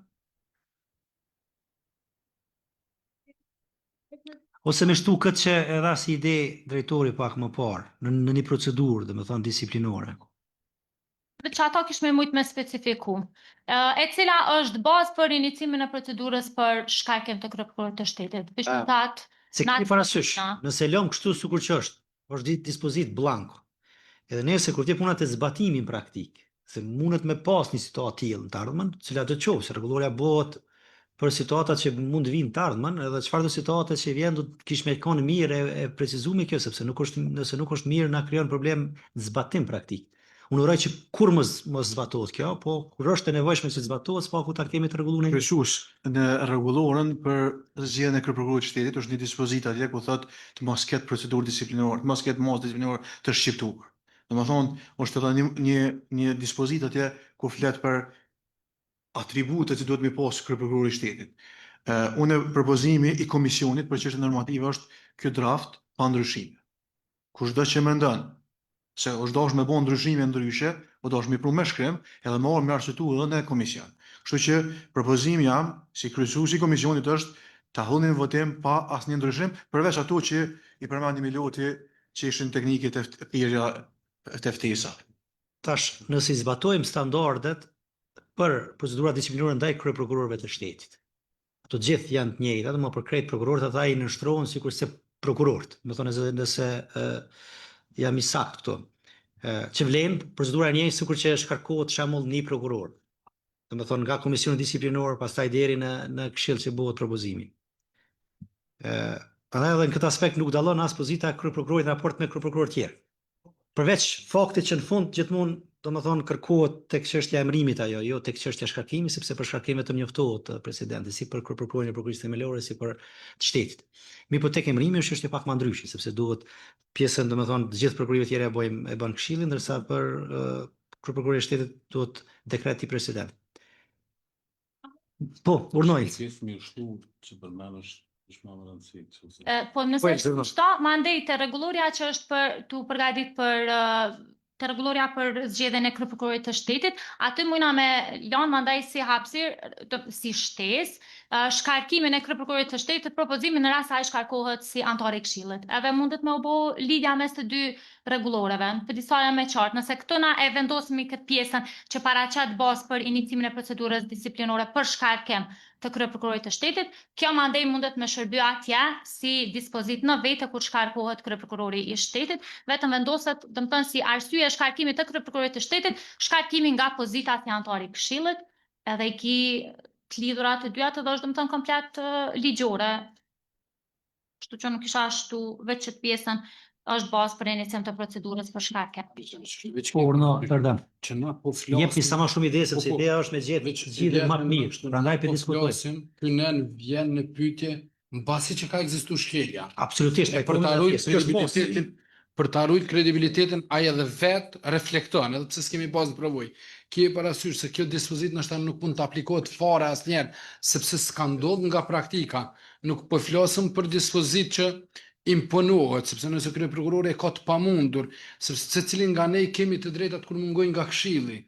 Ose me shtu këtë që e dha si ide drejtori pak më parë në një procedurë, domethënë disiplinore. Që ato kishme mujt me specifiku, e cila është bazë për inicimin e procedurës për shkarkim të kryeprokurorit të shtetit. Se keni parasysh, nëse lëm kështu sikur që është dispozit blanko. Edhe nëse kur ti punat e zbatimin praktik, Se mundet me pas një situatë tillë në të ardhmen, cila do të qoftë, se rregulloria bëhet për situatat që mund të vinë të ardhmen, edhe çfarëdo situate që vjen do të kish me kanë mirë e precizuar kjo, sepse nëse nuk është mirë na krijon problem zbatim praktik. Unë uroj që kur mos zbatohet kjo, po kur është e nevojshme që zbatohet, s'pa ku ta kemi të rregulluar. Kryesues, në rregullorën për zgjedhjen e kryeprokurorit të shtetit është një dispozitë atje ku thotë të mos ketë procedurë disiplinore, të mos ketë mos disiplinore të shqiptuar. Domethënë, është edhe një dispozitë atje ku flet për atributet që duhet mi pas kryeprokurori i shtetit. Unë propozimi i komisionit për çështje normative është ky draft pa ndryshime. Kushdo që mendon se është dosh me bo ndryshime ndryshe, o dosh me pru me shkrim, edhe me orë me arsyetu edhe në komision. Kështu që propozimi jam, si kryesuesi i komisionit është ta hullim në votim pa asnjë ndryshim, përveç ato që i përmendim Miloti që ishin teknike të thirrja të ftesa. Tash, nëse i zbatojmë standardet për procedurat disiplinore ndaj kryeprokurorëve të shtetit, ato gjithë janë të njëjta, domethënë për krejt prokurorët ata i nënshtrohen sikurse prokurorët. Domethënë nëse jam i saktë këtu. Që vlen procedura e njëjtë sikur që shkarkohet shembull një prokuror. Domethënë nga komisioni disiplinor pastaj deri në këshill që bëhet propozimi. Prandaj edhe në këtë aspekt nuk dallon as pozita e kryeprokurorit në raport me kryeprokurorë tjerë. Përveç faktit që në fund gjithmonë domethënë kërkohet tek çështja e emërimit ajo, jo tek çështja e shkarkimit, sepse për shkarkim vetëm njoftohet presidenti, si për kryeprokurorin e prokurisë themelore, si për të shtetit. Mi po tek emërimi është çështje pak më ndryshe, sepse duhet pjesën domethënë të gjithë prokurorëve tjerë e bën këshilli, ndërsa për kryeprokurorin e shtetit duhet dekreti i presidentit. Po, urnoj. Më shtu që përmendësh është më rëndësi. Po nëse shto, mandej të rregulloria që është për tu përgatit për të rregulloria për zgjedhjen e kryeprokurorit të shtetit, aty mujna me lanë mandaj si hapësirë si shtesë shkarkimin e kryeprokurorit të shtetit, propozimin në rast se ai shkarkohet si antar i këshillit. Edhe mundet me u bë lidhja mes të dy rregulloreve. Për disa janë më qartë. Nëse këtu na e vendosmi këtë pjesën që paraqet bazë për iniciimin e procedurës disiplinore për shkarkim të kryeprokurorit të shtetit, kjo mandej mundet me shërby atje si dispozitë në vete kur shkarkohet kryeprokurori i shtetit, vetëm vendoset, domethënë si arsye e shkarkimit të kryeprokurorit të shtetit, shkarkimi nga pozita si antar i këshillit, edhe i ki të lidhura të dyja të është domethënë komplet ligjore. Kështu që nuk isha ashtu vetë që të pjesën është bazë për iniciim të procedurës për shkarkim. Po, pardon. Që na po flasim. Jepi sa më shumë ide sepse ideja është me gjetë më të mirë. Prandaj po diskutojmë. Ky nën vjen në pyetje mbasi që ka ekzistuar shkelja. Absolutisht, Për ta ruajtur kredibilitetin, ai edhe vet reflekton, edhe pse s'kemi bazë provoj. Ki e parasysh se kjo dispozitë ndoshta nuk mund të aplikohet fare asnjëherë, sepse s'ka ndodhur nga praktika. Nuk po flasim për dispozitë që imponohet, sepse nëse kryeprokurori ka të pamundur, sepse secilin nga ne kemi të drejtat kur mungojnë nga këshilli.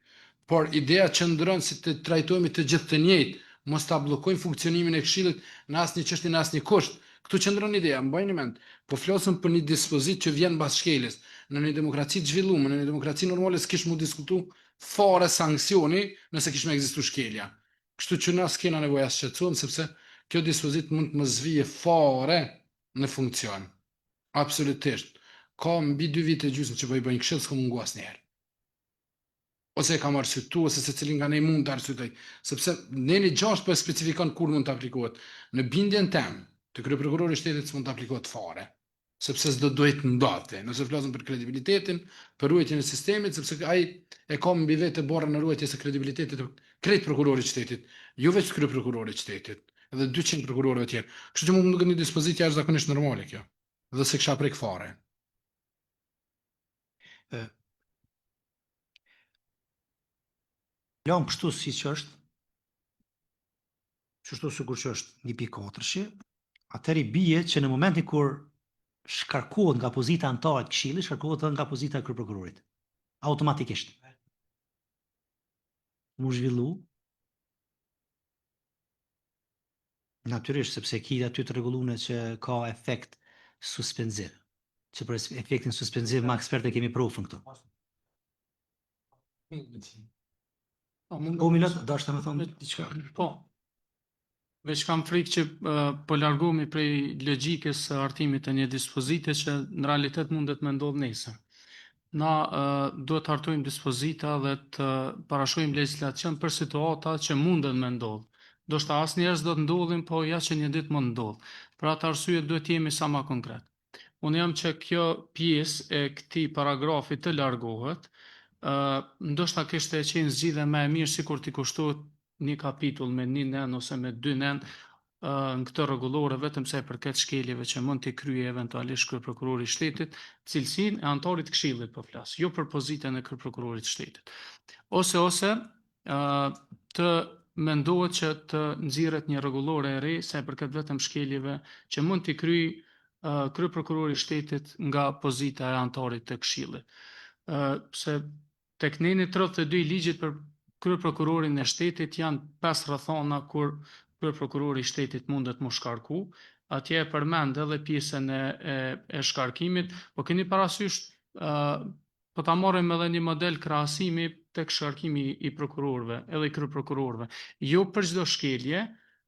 Por ideja qëndron si të trajtohemi të gjithë të njëjtë, mos ta bllokojmë funksionimin e këshillit në asnjë çështje në asnjë kusht. Këtu qëndron ideja, mbajini mend. Po flasim për një dispozitë që vjen mbas shkeljes. Në një demokraci të zhvilluar, në një demokraci normale s'kish mu diskutu fare sanksioni nëse kish më ekzistuar shkelja. Kështu që na s'kena nevojë as shqetësohem sepse kjo dispozitë mund të mos zvije fare në funksion. Absolutisht. Ka mbi 2 vite gjysmë që po i bëjnë këshill, s'ka mungu asnjëherë. Ose e kam arsyetuar, ose secili nga ne mund të arsyetoj, sepse ne 6 po e specifikon kur mund të aplikohet. Në bindjen tem, të kryeprokurori i shtetit s'mund të aplikohet fare, sepse s'do duhet ndodhte. Nëse flasim për kredibilitetin, për ruajtjen e sistemit, sepse ai e ka mbi vetë borën në ruajtjes së kredibilitetit të krejt prokurorit të shtetit, jo vetëm kryeprokurorit të shtetit, edhe 200 prokurorëve të tjerë. Kështu që mund të një dispozitë jashtëzakonisht normale kjo. Dhe se kisha prek fare. Lëm kështu siç është. Kështu sikur që është 1.4, atëri bie që në momentin kur shkarkohet nga pozita antarët këshillit, shkarkohet edhe nga pozita e kryeprokurorit. Automatikisht. Mu zhvillu. Natyrisht, sepse ki aty të rregulluar që ka efekt suspenziv. Që për efektin suspenziv ma ekspertë kemi provën këtu. Po minut, dashta më thonë diçka. Po. Veç kam frikë që po largohemi prej logjikës së artimit të një dispozite që në realitet mundet me ndodhë nesër. na duhet të hartojmë dispozita dhe të parashojmë legjislacion për situata që munden me ndodhë. Do shta asë njerës do të ndodhin, po ja që një ditë më ndodhë. Për atë arsye duhet jemi sa ma konkret. Unë jam që kjo pjesë e këtij paragrafi të largohet, ndoshta kishte qenë zgjidhje më e mirë sikur t'i kushtohet një kapitull me 1 nen ose me 2 nen në këtë rregullore vetëm sa i përket shkeljeve që mund t'i kryejë eventualisht kryeprokurori i shtetit, cilësinë e anëtarit të këshillit po flas, jo për pozitën e kryeprokurorit të shtetit. Ose të mendohet që të nxirret një rregullore e re sa i përket vetëm shkeljeve që mund t'i kryejë kryeprokurori i shtetit nga pozita e anëtarit të këshillit. Se tek neni 32 i ligjit për kryeprokurorin e shtetit janë 5 rrethana kur kryeprokurori i shtetit mundet mu shkarku. Atje e përmend edhe pjesën e shkarkimit, po keni parasysh po ta marrim edhe një model krahasimi tek shkarkimi i prokurorëve, edhe i kryeprokurorëve. Jo për çdo shkelje,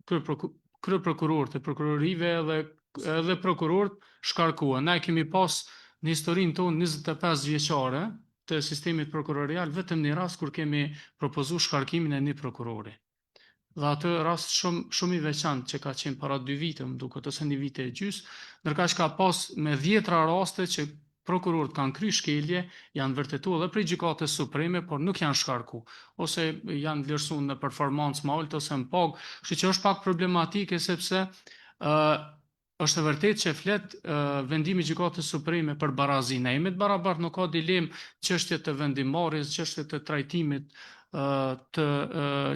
kryeprokurorët e prokurorive edhe prokurorët shkarkuan. Ne kemi pas në historinë tonë 25 vjeçare të sistemit prokurorial vetëm një rast kur kemi propozuar shkarkimin e një prokurori. Dhe atë rast shumë i veçantë që ka qenë para 2 vite, më duket, ose 1 vite e gjys, ndërkaq ka pas me 10 raste që prokurorët kanë kry shkelje, janë vërtetuar edhe prej gjykatës supreme, por nuk janë shkarku, ose janë vlerësuar në performancë më ulët ose në pagë, kështu që është pak problematike sepse është e vërtetë që flet vendimi i gjykatës supreme për barazi. Ne jemi të barabartë, nuk ka dilemë çështje të vendimmarrjes, çështje të trajtimit të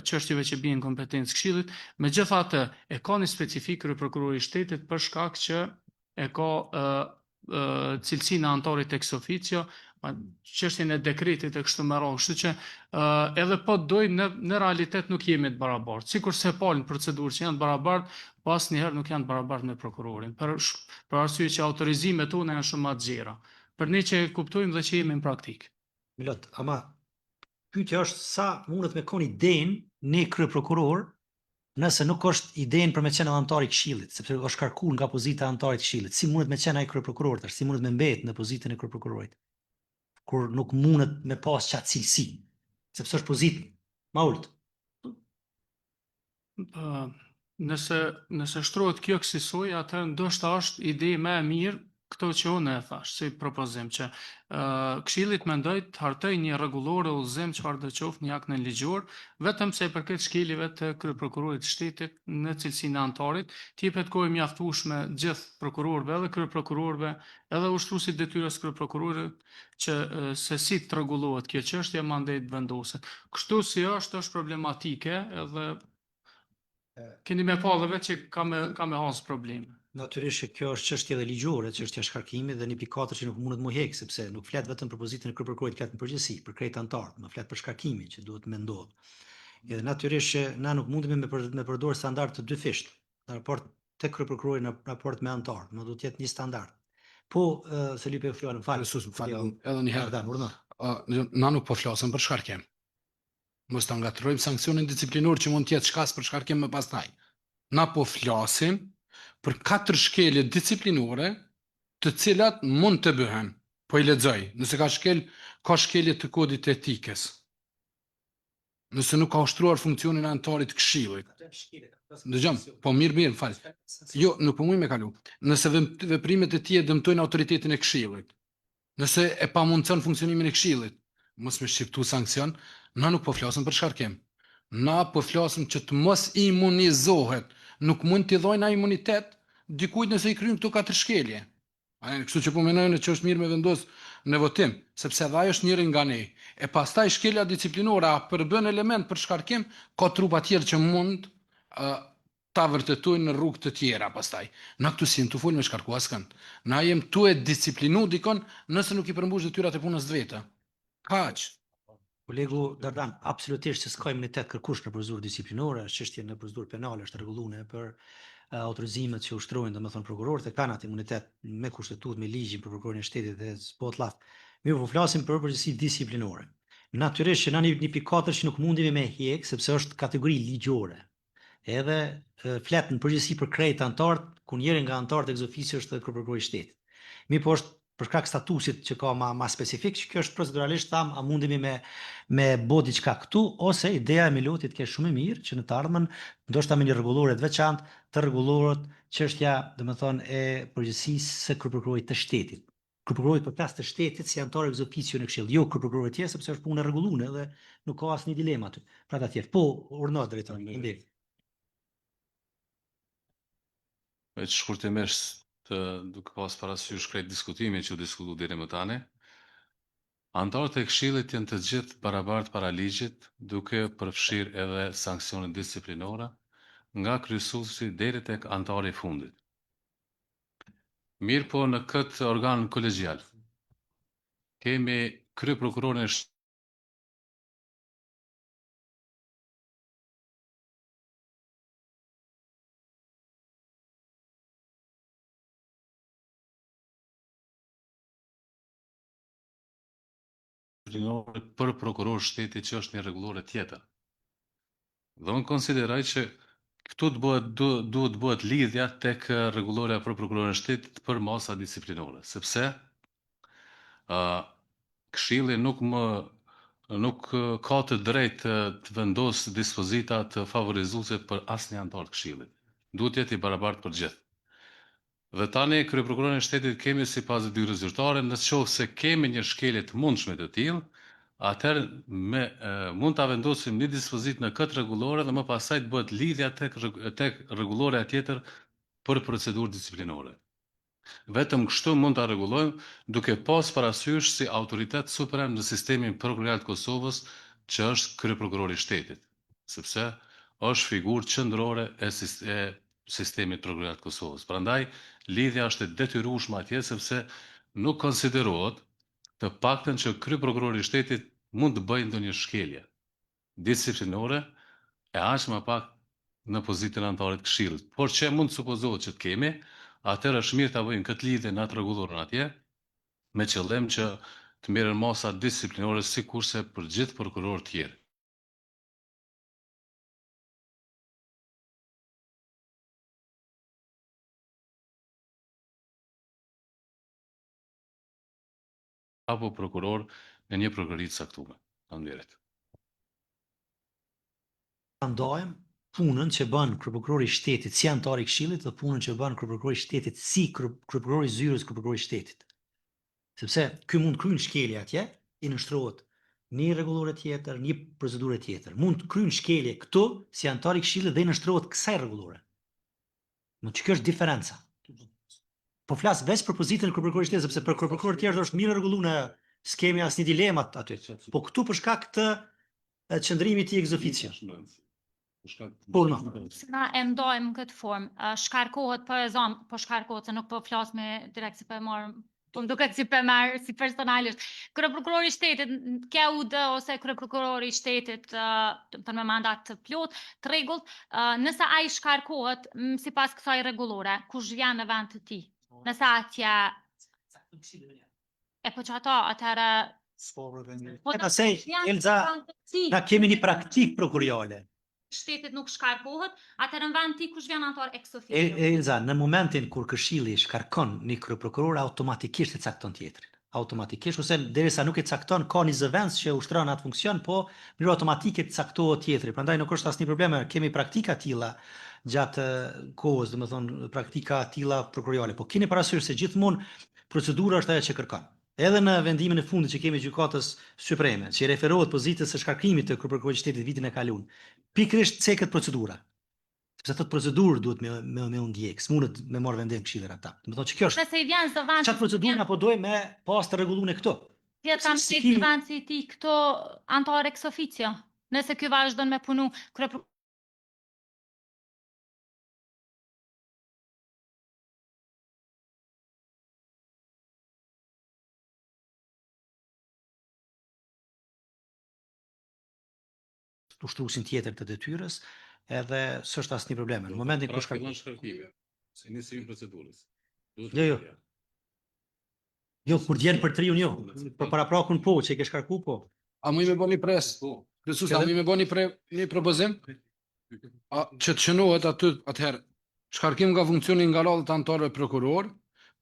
çështjeve që bien kompetencë këshillit. Megjithatë, e ka një specifik kryeprokurori i shtetit për shkak që e ka cilësinë e anëtarit ex officio, çështjen e dekretit e kështu me radhë. Kështu që edhe po dojmë në realitet nuk jemi të barabartë. Sikurse palën procedurë që janë të barabartë, po asnjëherë nuk janë të barabartë me prokurorin. Për arsye që autorizimet tona janë shumë më të gjera. Për ne që kuptojmë dhe që jemi në praktikë. Milot, ama pyetja është sa mundet me kon idenë një kryeprokuror nëse nuk është idenë për me qenë anëtar i këshillit, sepse është shkarkuar nga pozita e anëtarit të këshillit. Si mundet me qenë ai kryeprokuror tash? Si mundet me mbetë në pozitën e kryeprokurorit? Kur nuk mundet me pas çat cilësi, sepse është pozitë më ulët. Nëse shtrohet kjo kësaj, atëherë ndoshta është ide më e mirë këto që unë e thash, si propozim që këshillit mendoj të hartoj një rregullore udhëzim çfarë do qoftë një akt nënligjor, vetëm se i përket shkeljeve të kryeprokurorit të shtetit në cilësinë e anëtarit, të jepet kohë mjaftueshme gjithë prokurorëve edhe kryeprokurorëve, edhe ushtruesit detyrës kryeprokurorit që se si të rregullohet kjo çështje mandej të vendoset. Kështu si është problematike edhe keni me pa dhe vetë që ka me hasë probleme. Natyrisht që kjo është çështje dhe ligjore, çështja e shkarkimit dhe 1.4 që nuk mundet mu hek, sepse nuk flet vetëm për pozitën e kryeprokurorit, flet në përgjithësi për krejt anëtarët, më flet për shkarkimin që duhet me ndodh. Edhe natyrisht që na nuk mundemi me përdorë standard të dyfisht në raport te kryeprokurori në raport me anëtarët, më duhet të jetë një standard. Po Felipe Florian, fal. Edhe një herë. Na nuk po flasim për shkarkim. Mos ta ngatrojmë sankcionin disiplinor që mund të jetë shkas për shkarkim më pastaj. Na po flasim për 4 shkelje disiplinore të cilat mund të bëhen. Po i lexoj, nëse ka shkelje të kodit etikës. Nëse nuk ka ushtruar funksionin e anëtarit të këshillit. Dëgjom, po mirë, fal. Jo, nuk po mund me kalu. Nëse veprimet e tij dëmtojnë autoritetin e këshillit. Nëse e pamundson funksionimin e këshillit, mos me shqiptu sankcion, na nuk po flasim për shkarkim. Na po flasim që të mos imunizohet. Nuk mund t'i dhojnë imunitet dikujt nëse i kryen këto 4 shkelje. Kështu që po mendojnë që është mirë me vendos në votim, sepse edhe ajo është njëri nga ne. E pastaj shkelja disiplinore a përbën element për shkarkim, ka trupa tjerë që mund ta vërtetojnë në rrugë të tjera pastaj. Na këtu si të fol me shkarku askënd. Na jem tu e disiplinu dikon nëse nuk i përmbush detyrat e punës vetë. Kaq. Kolegu Dardan, absolutisht që s'ka imunitet kërkush në procedurë disiplinore, është çështje në procedurë penale, është rregulluar për autorizimet që ushtrojnë, domethënë prokurorët e kanë atë imunitet me kushtetut, me ligjin për prokurorin e shtetit dhe s'po të lart. Mirë, po flasim për përgjegjësi disiplinore. Natyrisht që na 1.4 që nuk mundemi me hjek sepse është kategori ligjore. Edhe flet në përgjithësi për krejt anëtarët, ku njëri nga anëtarët ex officio është edhe prokurori i shtetit. Mirë, po është për shkak statusit që ka ma specifik, që kjo është proceduralisht tham, a mundemi me bë diçka këtu, ose ideja e Milotit ke shumë e mirë, që në të ardhmen, ndoshta me një rregullore të veçantë, të rregullohet çështja, domethënë, e përgjegjësisë së kryeprokurorit të shtetit. Kryeprokurorit për plas të shtetit si antar ex officio në këshill, jo kryeprokurorit tjetër, sepse është punë e rregulluar dhe nuk ka asnjë dilemë aty. Pra ta tjetër. Po, urdhno drejtor. Ndej. Me që shkurtimisht duke pas parasysh krejt diskutimin që u diskutu deri më tani, antarët e këshillit janë të gjithë barabartë para ligjit, duke përfshirë edhe sankcione disiplinore nga kryesuesi deri tek antari i fundit. Mirë po në këtë organ kolegjial kemi kryeprokurorin e për prokuror shteti që është një rregullore tjetër. Dhe unë konsideroj që këtu duhet bëhet lidhja tek rregulloria për prokurorin e shtetit për masa disiplinore, sepse këshilli nuk ka të drejtë të vendos dispozita të favorizuese për asnjë antar të këshillit. Duhet jetë i barabartë për gjithë. Dhe tani kryeprokurorin e shtetit kemi sipas detyrës zyrtare, nëse kemi një shkelje të mundshme të tillë, atëherë mund ta vendosim një dispozitë në këtë rregullore dhe më pasaj të bëhet lidhja tek rregulloria tjetër për procedurë disiplinore. Vetëm kështu mund ta rregullojmë duke pas parasysh si autoritet suprem në sistemin prokurorial të Kosovës, që është kryeprokurori i shtetit, sepse është figurë qendrore e sistemit prokurorial të Kosovës. Prandaj lidhja është e detyrueshme atje, sepse nuk konsiderohet të paktën që kryeprokurori i shtetit mund të bëjë ndonjë shkelje disiplinore e aq më pak në pozitën e antarit këshillit. Por që mund të supozohet që të kemi, atëherë është mirë ta bëjmë këtë lidhje në atë rregullorën atje, me qëllim që të merren masa disiplinore sikurse për gjithë prokurorët tjerë. Apo prokuror në një prokurori të caktuar. Faleminderit. Ndajmë punën që bën kryeprokurori i shtetit si antar i këshillit dhe punën që bën kryeprokurori i shtetit si kryeprokurori i zyrës kryeprokurori i shtetit. Sepse ky mund kryen shkelje atje, i nështrohet një rregullore tjetër, një procedurë tjetër. Mund kryen shkelje këtu si antar i këshillit dhe i nështrohet kësaj rregullore. Më që kjo është diferenca. Po flas veç për pozitën e kryeprokurorit të shtetit, sepse për kryeprokuror tjetër është mirë rregulluar, s'kemi asnjë dilemë aty. Po këtu për shkak të qëndrimit i ex officio. Po no. Na e ndajmë në këtë formë, shkarkohet po shkarkohet, se nuk po flas me direkt si po e marr, po më duket si po e marr si personalisht. Kryeprokurori i shtetit, KUD ose kryeprokurori i shtetit për me mandat të plot, të rregullt, nëse ai shkarkohet sipas kësaj rregullore, kush vjen në vend të tij? Nëse atje e po që atëherë Elza, na kemi një praktik prokuroriale. Shtetit nuk shkarkohet, atëherë në vend ti kush vjen antar ex officio? Elza, në momentin kur këshilli shkarkon një kryeprokuror, automatikisht e cakton tjetrin. Automatikisht, ose derisa nuk e cakton, ka një zëvendës që ushtron atë funksion, po në automatike caktohet tjetri. Prandaj nuk është asnjë problem, kemi praktika tilla gjatë kohës, domethënë praktika tilla prokuroriale. Po keni parasysh se gjithmonë procedura është ajo që kërkon. Edhe në vendimin e fundit që kemi gjykatës supreme, që referohet pozitës së shkarkimit të kryeprokurorit të shtetit vitin e kaluar, pikërisht cekët procedura. Sepse atë procedurë duhet me u ndjek, s'mundet me marrë vendim këshillir ata. Domethënë që kjo është. Nëse i vjen zëvendës. Çfarë procedurë apo dojmë me pas të rregulluar këtu? Tjetër shteti zëvendësi i tij këto antar ex officio. Nëse ky vazhdon me punu ushtruesin tjetër të detyrës, edhe s'është asnjë problem. Në momentin kur shkarkimi, se nisimi i procedurës. Jo. Jo, kur djen për triun jo. Për paraprakun po, që e ke shkarku po. A më me bëni pres? Kryesuse, a më bëni një propozim? A që të shënohet aty atëherë shkarkim nga funksioni nga radhët antarëve prokuror,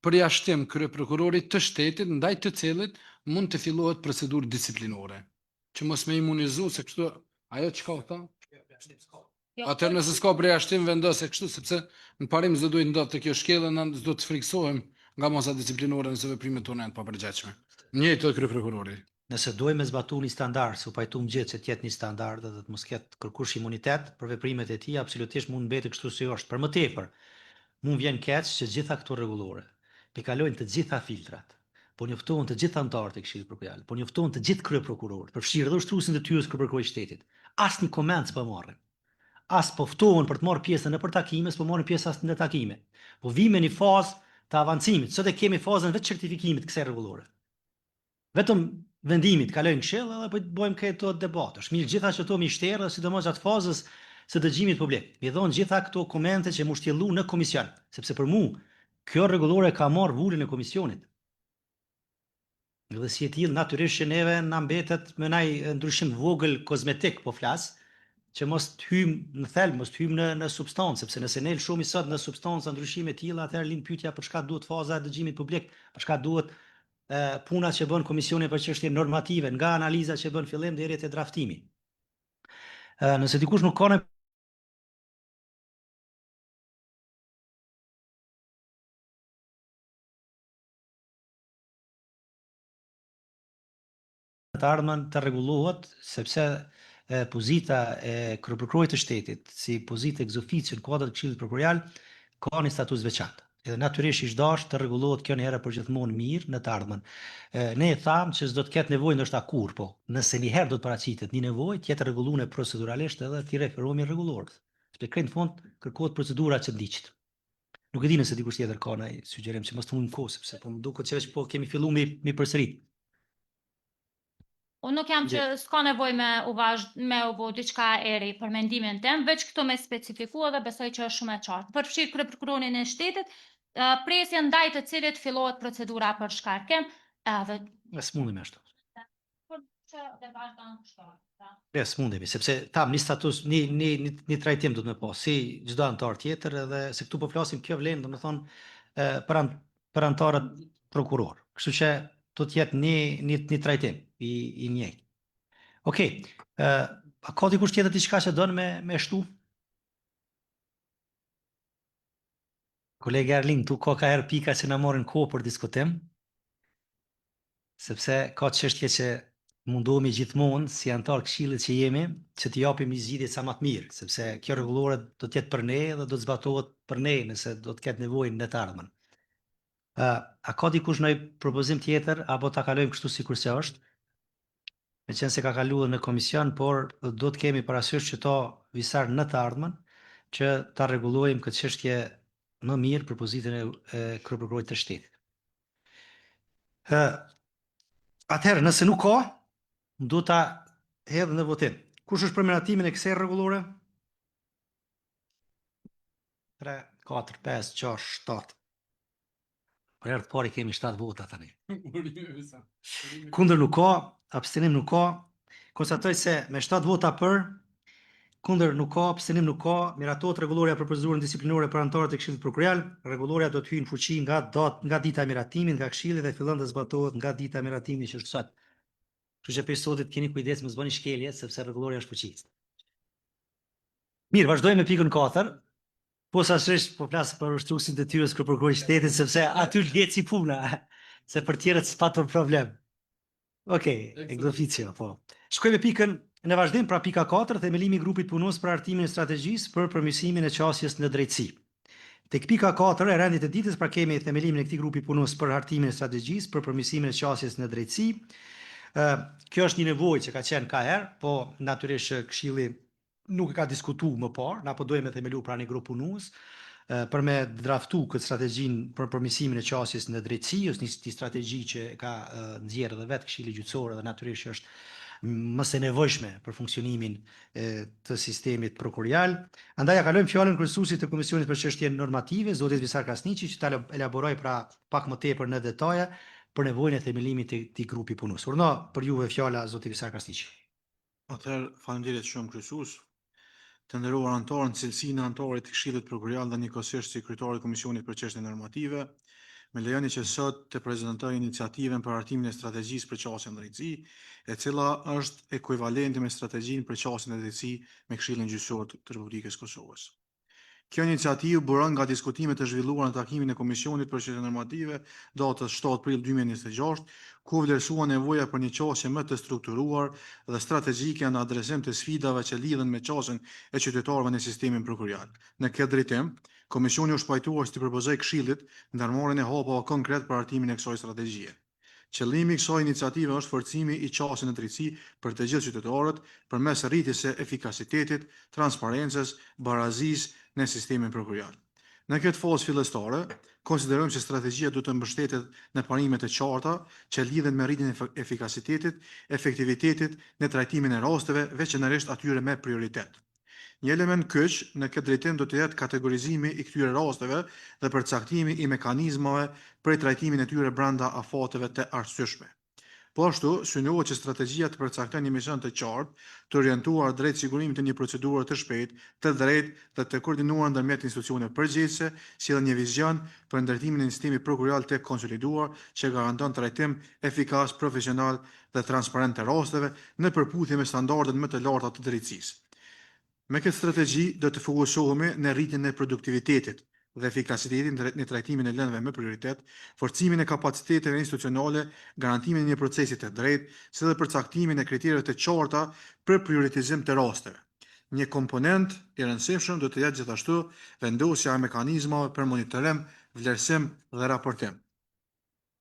përjashtim kryeprokurorit të shtetit ndaj të cilit mund të fillohet procedurë disiplinore. Që mos me imunizu se kështu ajo çka u tha? Atëherë nëse s'ka përjashtim vendos e kështu sepse në parim s'do duhet ndodhë të kjo shkelë, na s'do të friksohem nga masa disiplinore nëse veprimet tona janë të papërgjithshme. Njëjtë të kryeprokurori. Nëse dojmë me zbatu një standard, se u pajtum gjithë që tjetë një standard dhe të mos ketë kërkush imunitet për veprimet e tij, absolutisht mund mbetë kështu si është. Për më tepër, mund vjen keq që gjitha këto rregullore i kalojnë të gjitha filtrat. Po njoftohen të gjithë anëtarët e Këshillit Prokuror, po njoftohen të gjithë kryeprokurorët, përfshirë edhe ushtruesin e tyres kryeprokurorit të shtetit. Asnjë koment s'po marrin. As po ftohen për të marrë pjesën në për takime, s'po marrin pjesë as në takime. Po vime në fazë të avancimit, sot e kemi fazën vetë certifikimit kësaj rregullore. Vetëm vendimit kalojnë këshill edhe po bëjmë këto debate. Është mirë gjitha që to mishterë, sidomos gjatë fazës së dëgjimit publik. Mi dhon gjitha këto komente që më shtjellu në komision, sepse për mua kjo rregullore ka marrë vulin e komisionit. Dhe si e tillë natyrisht që neve na mbetet me ndaj ndryshim vogël kozmetik po flas, që mos të hyjmë në thelb, mos të hyjmë në substancë, sepse nëse ne lëshomi sot në substancë ndryshime të tilla, atëherë lind pyetja për çka duhet faza e dëgjimit publik, për çka duhet punat që bën komisioni për çështje normative, nga analiza që bën fillim deri te draftimi. Nëse dikush nuk ka të ardhmen të rregullohet, sepse pozita e kryeprokurorit të shtetit si pozitë ex officio në kuadër të Këshillit Prokuror ka një status veçantë. Edhe natyrisht ish dash të rregullohet kjo një herë për gjithmonë mirë në të ardhmen. Ne e thamë që s'do të ketë nevojë ndoshta kurrë, po nëse një herë do të paraqitet një nevojë, të jetë rregulluar proceduralisht edhe ti referohemi rregullor. Sepse në fund kërkohet procedura që ndiqet. Nuk e di nëse dikush tjetër ka ndaj sugjerim që mos të humbim kohë, sepse po më duket që po kemi filluar mi përsërit. Unë nuk jam që s'ka nevojë me u bë diçka e re për mendimin tim, veç këto me specifiku edhe besoj që është shumë e qartë. Përfshirë kryeprokurorin e shtetit, presja ndaj të cilit fillohet procedura për shkarkim, edhe S'mundemi ashtu. për që dhe vazhdon kështu. S'mundemi, sepse tam një status, një trajtim do të më pas, si çdo antar tjetër, edhe se këtu po flasim kjo vlen, domethënë për antarët prokuror. Kështu që do të jetë një trajtim i njëjtë. Okej. A ka dikush tjetër diçka që don me shtu? Kolega Erling, tu ka herë pika që na morën kohë për diskutim, sepse ka çështje që mundohemi gjithmonë si antar këshillit që jemi, që t'i japim një zgjidhje sa më të mirë, sepse kjo rregullore do të jetë për ne dhe do të zbatohet për ne nëse do të ketë nevojë në të ardhmen. A ka dikush ndonjë propozim tjetër apo ta kalojmë kështu sikur se është? Me qenë se ka kaluar në komision, por do të kemi parasysh që to visar në të ardhmen që ta rregullojmë këtë çështje më mirë për pozitën e kryeprokurorit të shtetit. Atëherë, nëse nuk ka, do ta hedh në votim. Kush është për miratimin e kësaj rregullore? 3, 4, 5, 6, 7. Për herë të parë kemi 7 vota tani. Kundër nuk ka, abstenim nuk ka. Konstatoj se me 7 vota për, kundër nuk ka, abstenim nuk ka, miratohet rregulloria për procedurën disiplinore për anëtarët e Këshillit Prokuror. Rregulloria do të hyjë në fuqi nga dita e miratimit nga Këshilli dhe fillon të zbatohet nga dita e miratimit që është sot. Kështu që për sotit keni kujdes mos bëni shkelje sepse rregulloria është fuqi. Mirë, vazhdojmë me pikën 4. Po sasrisht po flas për ushtruesin e detyrës kryeprokurorit të shtetit sepse aty lhet si puna, se për tjerët s'paton problem. Okej, ex officio, po. Shkojmë me pikën në vazhdim, pra pika 4, themelimi i grupit punues për hartimin e strategjisë për përmirësimin e qasjes në drejtësi. Tek pika 4 e rendit të ditës, pra kemi themelimin e këtij grupi punues për hartimin e strategjisë për përmirësimin e qasjes në drejtësi. Kjo është një nevojë që ka qenë ka herë, po natyrisht Këshilli nuk e ka diskutuar më parë, na po dojmë themelu pra një grup punues për me draftu këtë strategjinë për përmirësimin e qasjes në drejtësi, është një strategji që ka nxjerrë edhe vetë Këshilli Gjyqësor dhe natyrisht është mëse nevojshme për funksionimin të sistemit prokurorial. Andaj ja kalojmë fjalën kryesuesit të Komisionit për çështje normative, zotit Visar Krasniqi, që ta elaboroj pra pak më tepër në detaje për nevojën e themelimit të këtij grupi punues. Urna për juve fjala zoti Visar Krasniqi. Atëherë, faleminderit shumë kryesues. Të nderuar anëtarë, në cilësinë e anëtarit të Këshillit Prokurorial dhe njëkohësisht si kryetari i Komisionit për çështje normative, me lejoni që sot të prezantoj iniciativën për hartimin e strategjisë për qasjen e drejtësi, e cila është ekuivalente me strategjinë për qasjen e drejtësi me Këshillin Gjyqësor të Republikës Kosovës. Kjo iniciativë buron nga diskutimet e zhvilluara në takimin e Komisionit për Çështje Normative datës 7 prill 2026, ku vlerësua nevoja për një qasje më të strukturuar dhe strategjike në adresim të sfidave që lidhen me qasjen e qytetarëve në sistemin prokurial. Në këtë drejtim, Komisioni është pajtuar si të propozoj Këshillit ndërmarrjen e hapave konkret për hartimin e kësaj strategjie. Qëllimi i kësaj iniciative është forcimi i qasjes në drejtësi për të gjithë qytetarët përmes rritjes së efikasitetit, transparencës, barazisë në sistemin prokurial. Në këtë fazë fillestare, konsiderojmë se strategjia duhet të mbështetet në parime të qarta që lidhen me rritjen e efikasitetit, efektivitetit në trajtimin e rasteve, veçanërisht atyre me prioritet. Një element kyç në këtë drejtim do të jetë kategorizimi i këtyre rasteve dhe përcaktimi i mekanizmave për trajtimin e tyre brenda afateve të arsyeshme. Po ashtu, synohet që strategjia të përcaktojë një mision të qartë, të orientuar drejt sigurimit të një procedure të shpejtë, të drejtë dhe të koordinuar ndërmjet institucioneve përgjegjëse, si dhe një vizion për ndërtimin e sistemit prokurial të konsoliduar që garanton trajtim efikas, profesional dhe transparent të rasteve në përputhje me standardet më të larta të drejtësisë. Me këtë strategji do të fokusohemi në rritjen e produktivitetit dhe efikasitetin në trajtimin e lëndëve me prioritet, forcimin e kapaciteteve institucionale, garantimin e një procesi të drejtë, si dhe përcaktimin e kriterëve të qarta për prioritizim të rasteve. Një komponent i rëndësishëm do të jetë gjithashtu vendosja e mekanizmave për monitorim, vlerësim dhe raportim.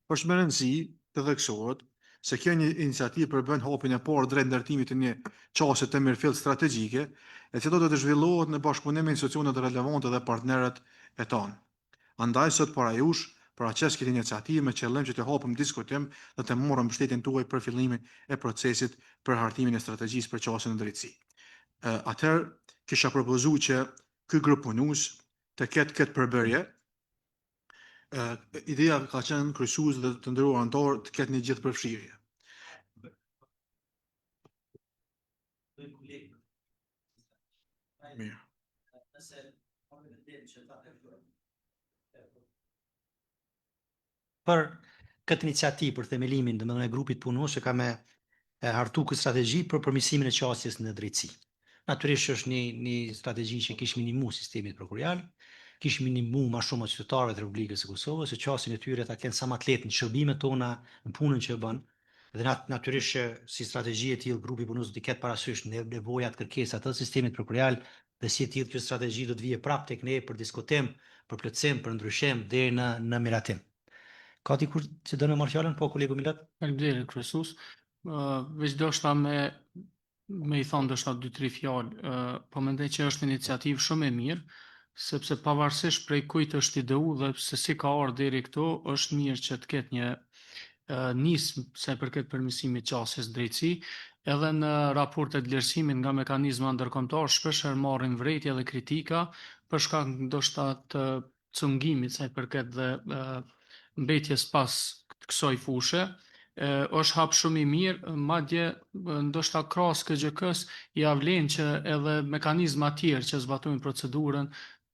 Është me rëndësi të theksohet se kjo një iniciativë përbën hapjen e parë drejt ndërtimit të një qasje të mirëfill strategjike, e cila do të zhvillohet në bashkëpunim me institucionet relevante dhe partnerët e tanë. Andaj sot para jush paraqes këtë iniciativë me qëllim që të hapëm diskutim dhe të marrëm mbështetjen tuaj për fillimin e procesit për hartimin e strategjisë për qasjen e drejtësi. Atëherë kisha propozuar që ky grup punues të ketë këtë përbërje. Ideja ka qenë kryesues dhe të nderuar anëtar të ketë një gjithë përfshirje. Mirë. Për këtë iniciativë për themelimin, domethënë e grupit punues që ka me hartu këtë strategji për përmirësimin e qasjes në drejtësi. Natyrisht është një strategji që kish minimu sistemit prokurial, kish minimu ma shumë të qytetarëve të Republikës së Kosovës, se qasjen e tyre ta kenë sa më të lehtë në shërbimet tona, në punën që bën. Dhe natyrisht që si strategji e tillë grupi punues do të ketë parasysh nevojat, kërkesat të sistemit prokurial dhe si e tillë kjo strategji do të vijë prapë tek ne për diskutim, për plotësim, për ndryshim deri në miratim. Ka dikur që do në marrë fjalën, po kolegu Milat? Faleminderit kryesues. Veç doshta me i thonë doshta 2-3 fjalë, po mendoj që është iniciativë shumë e mirë, sepse pavarësisht prej kujt është ideu dhe se si ka ardhur deri këtu, është mirë që të ketë një nismë sa i përket përmirësimit të qasjes drejtësi, edhe në raportet vlerësimit nga mekanizma ndërkombëtar shpeshherë marrin vërejtje dhe kritika për shkak ndoshta të cungimit sa i përket dhe mbetjes pas kësaj fushë. Është hap shumë i mirë, madje ndoshta krahas KGK-s ja vlen që edhe mekanizma të tjerë që zbatojnë procedurën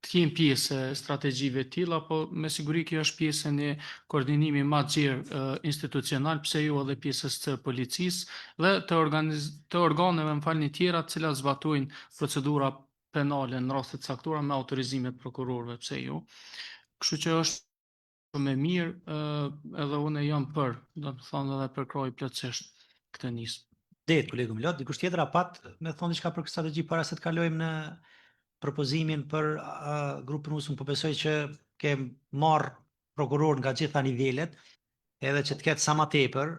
të jenë pjesë e strategjive të tilla, po me siguri kjo është pjesë e një koordinimi më të gjerë institucional, pse jo edhe pjesës të policisë dhe të organeve të tjera të cilat zbatojnë procedura penale në raste të caktuara me autorizimet prokurorëve, pse jo. Kështu që është shumë e mirë, edhe unë jam për, do të thonë edhe përkroj plotësisht këtë nismë. Det, kolegu Milat, dikush tjetër apat me thonë diçka për këtë strategji para se të kalojmë në propozimin për grupin punues. Po besoj që ke marrë prokuror nga gjitha nivelet, edhe që të ketë sa më tepër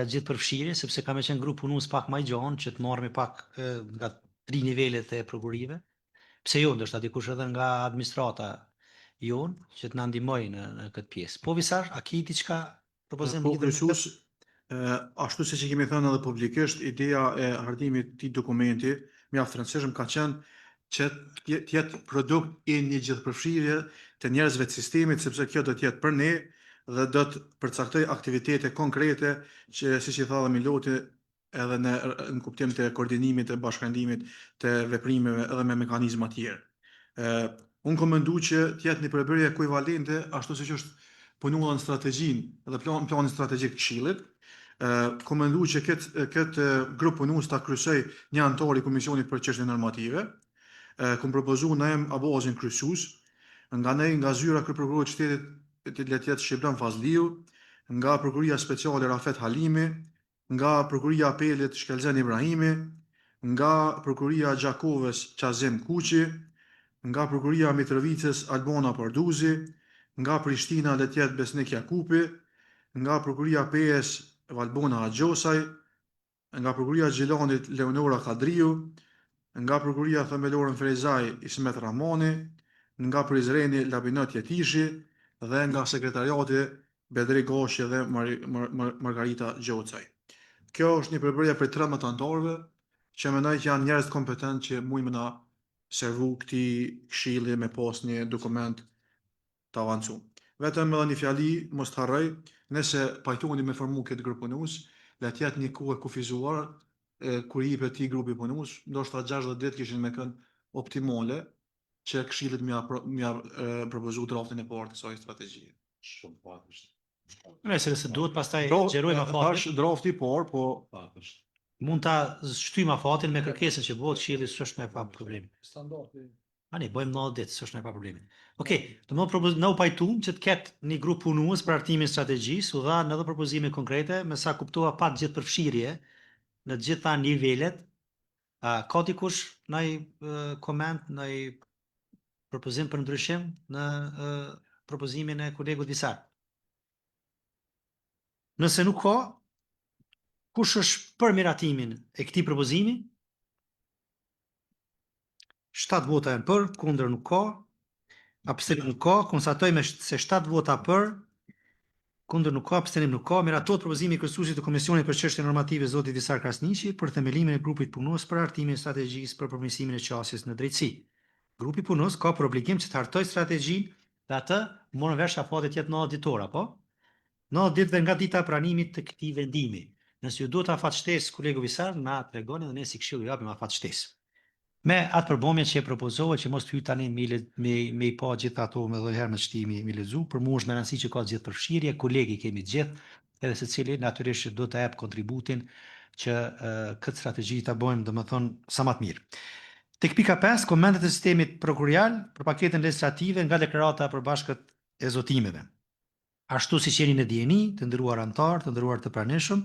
gjithë përfshirje, sepse ka me qenë grup punues pak më i gjon, që të marrëmi pak nga 3 nivelet e prokurorive. Pse jo, ndoshta dikush edhe nga administrata jon që të na ndihmojë në këtë pjesë. Po Visar, a ke diçka propozim lidhur me këtë? Ashtu siç e kemi thënë edhe publikisht, ideja e hartimit të këtij dokumenti mjaft rëndësishëm ka qenë që të jetë produkt i një gjithëpërfshirje të njerëzve të sistemit, sepse kjo do të jetë për ne dhe do të përcaktoj aktivitete konkrete që, siç i tha dhe Miloti, edhe në kuptim të koordinimit, të bashkëndimit të veprimeve edhe me mekanizma të tjerë. Unë kam menduar që të jetë një përbërje ekuivalente ashtu siç është punuan strategjinë dhe planin strategjik të Këshillit. Kom mendu që këtë grup punues ta kryesoj një antar i Komisionit për çështje normative. Kom propozu Naim Abazin kryesues, nga zyra kryeprokurorit shtetit të jetë Shqipran Fazliu, nga prokuria speciale Rafet Halimi, nga prokuria apelit Shkelzen Ibrahimi, nga prokuria Gjakovës Qazim Kuqi, nga prokuria Mitrovicës Albona Parduzi, nga Prishtina letjet Besnik Jakupi, nga prokuria PS Valbona Agjosaj, nga prokuria Gjilanit Leonora Kadriu, nga prokuria Themelorën Frejzaj Ismet Ramoni, nga Prizreni Labinot Jetishi dhe nga sekretariati Bedri Goshi dhe Margarita Gjocaj. Kjo është një përbërje për 13 antarëve që mendoj që janë njerëz kompetent që mujnë me na servu këtij këshilli me pas një dokument të avancuar. Vetëm edhe një fjali, mos të harroj, nëse pajtoheni me formu këtë grup punues, le të jetë një kohë kufizuar kur i jepet ti grupi punues, ndoshta 60 ditë kishin me kënd optimale që këshillit m'ja propozu draftin e parë të kësaj strategjie. Shumë pak është. Nëse duhet pastaj xherojmë afatin. Është drafti i parë, po Pak është. Mund ta shtyjmë afatin me kërkesën që bëhet këshilli, s'është me pa problemi. standardi. Ani, bëjmë 90 ditë, s'është me pa problemi. Okej, do më u pajtuam që të ketë një grup punues për hartimin strategjisë, u dhan edhe propozime konkrete, me sa kuptova pa të gjithë përfshirje në të gjitha nivelet. Ka dikush ndaj koment, ndaj propozim për ndryshim në propozimin e kolegut Visar? Nëse nuk ka, kush është për miratimin e këtij propozimi? 7 vota janë për, kundër nuk ka, abstenim nuk ka, konstatojmë se 7 vota për, kundër nuk ka, abstenim nuk ka, miratohet propozimi i kryesuesit të Komisionit për çështje normative zotit Visar Krasniqi për themelimin e grupit punues për hartimin e strategjisë për përmirësimin e qasjes në drejtësi. Grupi punues ka për obligim që të hartojë strategjinë dhe atë morën vesh afatet jetë 90 ditora, po? 90 ditë dhe nga dita e pranimit të këtij vendimi. Nëse ju duhet afat shtesë, kolegu Visar, na tregoni dhe ne si këshill ju japim afat shtesë. Me atë përbomje që e propozohet që mos të hyj tani me i pa gjithë ato me dhe herë me shtimi me lexu, për mua është me rëndësi që ka gjithë përfshirje, kolegi kemi gjithë, edhe secili natyrisht do të jap kontributin që këtë strategji ta bëjmë domethënë sa më të mirë. Tek pika 5, komentet e sistemit prokurial për paketën legislative nga deklarata e përbashkët e zotimeve. Ashtu siç jeni në dijeni, të nderuar antar, të nderuar të pranishëm,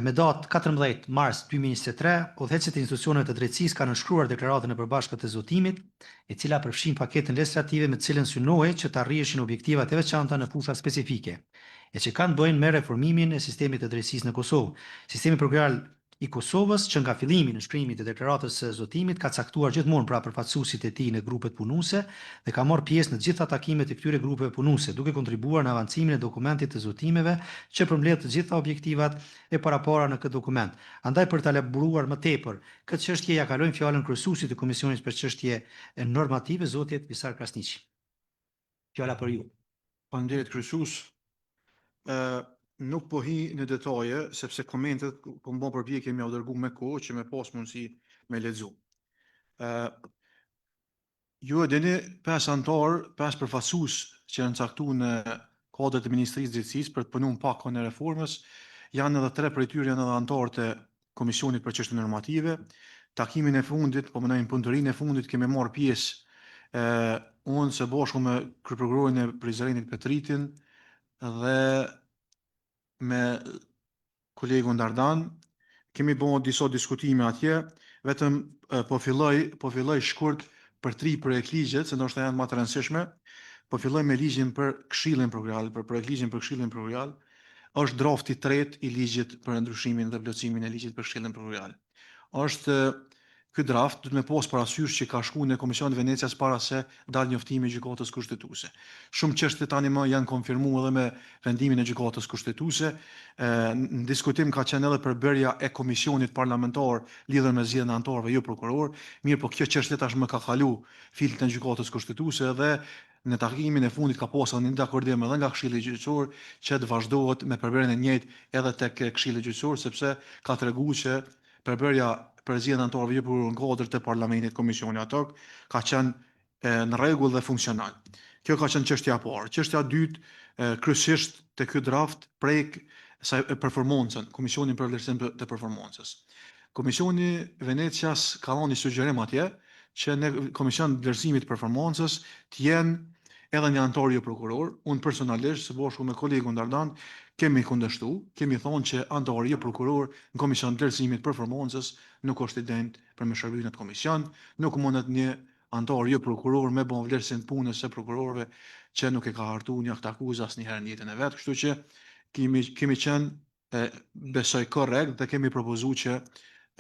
me datë 14 mars 2023, udhëheqësit e institucioneve të drejtësisë kanë nënshkruar deklaratën e përbashkët të zotimit, e cila përfshin paketën legislative me të cilën synohej që të arriheshin objektivat e veçanta në fusha specifike, e që kanë bëjnë me reformimin e sistemit të drejtësisë në Kosovë. Sistemi prokurial i Kosovës, që nga fillimi në shkrimit të deklaratës së zotimit, ka caktuar gjithmonë pra përfaqësuesit e tij në grupet punuese dhe ka marrë pjesë në të gjitha takimet e këtyre grupeve punuese, duke kontribuar në avancimin e dokumentit të zotimeve që përmbledh të gjitha objektivat e parapara në këtë dokument. Andaj për ta elaboruar më tepër këtë çështje ja kalojmë fjalën kryesuesit të Komisionit për çështje normative, zotit Visar Krasniqi. Fjala për ju. Faleminderit kryesues. Nuk po hi në detaje, sepse komentet po më bën përpjekje m'ja u dërgu me kohë që me pas mundësi me lexu. Ju e dini 5 antar, 5 përfaqësues që janë caktuar në kodrat e Ministrisë Drejtësisë për të punuar pakon e reformës, janë edhe 3 prej tyre janë edhe antarë të Komisionit për çështje normative. Takimin e fundit, po mendoj punëtorinë e fundit kemi marrë pjesë unë së bashku me kryeprokurorin e Prizrenit Petritin dhe me kolegun Dardan, kemi bërë disa diskutime atje, vetëm po filloj shkurt për 3 projekt ligjet, se ndoshta janë më të rëndësishme. Po filloj me ligjin për Këshillin Prokurial, për projekt ligjin për Këshillin Prokurial. Është drafti 3 i ligjit për ndryshimin dhe plotësimin e ligjit për Këshillin Prokurial. Ky draft duhet me pas parasysh që ka shkuar në Komisionin e Venecias para se dal njoftimi i gjykatës kushtetuese. Shumë çështje tani më janë konfirmuar edhe me vendimin e gjykatës kushtetuese. Në diskutim ka qenë edhe përbërja e komisionit parlamentar lidhur me zgjedhjen e anëtarëve jo prokuror. Mirë, po kjo çështje tash më ka kalu filtrin e gjykatës kushtetuese dhe në takimin e fundit ka pasur një dakordim edhe nga Këshilli Gjyqësor që të vazhdohet me përbërjen e njëjtë edhe tek Këshilli Gjyqësor, sepse ka treguar që përbërja për zgjedhjen e anëtarëve jo prokuror në kuadër të parlamentit komisioni ato ka qenë në rregull dhe funksional. Kjo ka qenë çështja e parë. Çështja e dytë, kryesisht te ky draft prek performancën, Komisionin për vlerësim të performancës. Komisioni Venecias ka dhënë një sugjerim atje që në Komision të vlerësimit të performancës të jenë edhe një anëtar jo prokuror. Unë personalisht së bashku me kolegun Dardan kemi kundërshtu, kemi thonë që anëtari jo prokuror në Komision të vlerësimit të performancës nuk është ident për me shërbimin e komision, nuk mundet një anëtar jo prokuror me bon vlerësim të punës së prokurorëve që nuk e ka hartu një akt akuzë asnjëherë në jetën e vet, kështu që kemi qenë besoj korrekt dhe kemi propozuar që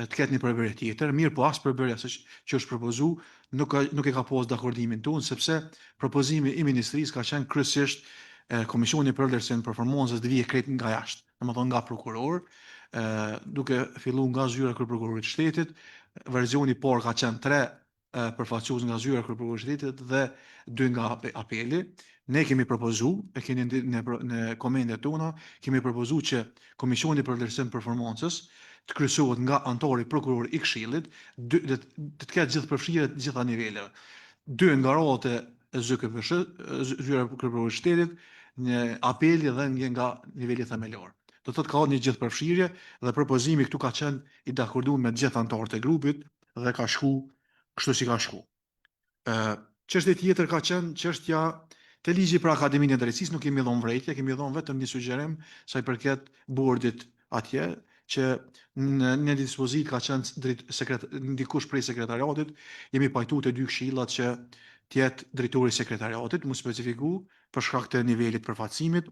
të ketë një përbërje tjetër, mirë po as përbërja që është propozu nuk e ka pas dakordimin tonë, sepse propozimi i ministrisë ka qenë kryesisht Komisioni për vlerësim të performancës të vijë krejt nga jashtë, domethënë nga prokuror, duke filluar nga zyra e kryeprokurorit të shtetit. Versioni i parë ka qenë 3 përfaqësues nga zyra e kryeprokurorit të shtetit dhe 2 nga apeli. Ne kemi propozu, e keni në komendet tona, kemi propozu që Komisioni për vlerësim të performancës të kryesohet nga anëtari prokuror i Këshillit, të ketë gjithë përfshirje të gjitha niveleve. 2 nga ratë e ZKPSH, zyra e kryeprokurorit të shtetit, në apeli dhe nga niveli themelor. Do thotë ka një gjithë përfshirje dhe propozimi këtu ka qenë i dakorduar me gjithë anëtarët e grupit dhe ka shku kështu si ka shku. Çështja tjetër ka qenë çështja te ligji për Akademinë e Drejtësisë, nuk kemi dhënë vrejtje, kemi dhënë vetëm një sugjerim sa i përket bordit atje, që në dispozit ka qenë ndikush prej sekretariatit, jemi pajtuar te 2 këshillat që tjetë drejtori sekretariatit, mu specifiku për shkak të nivelit përfaqësimit.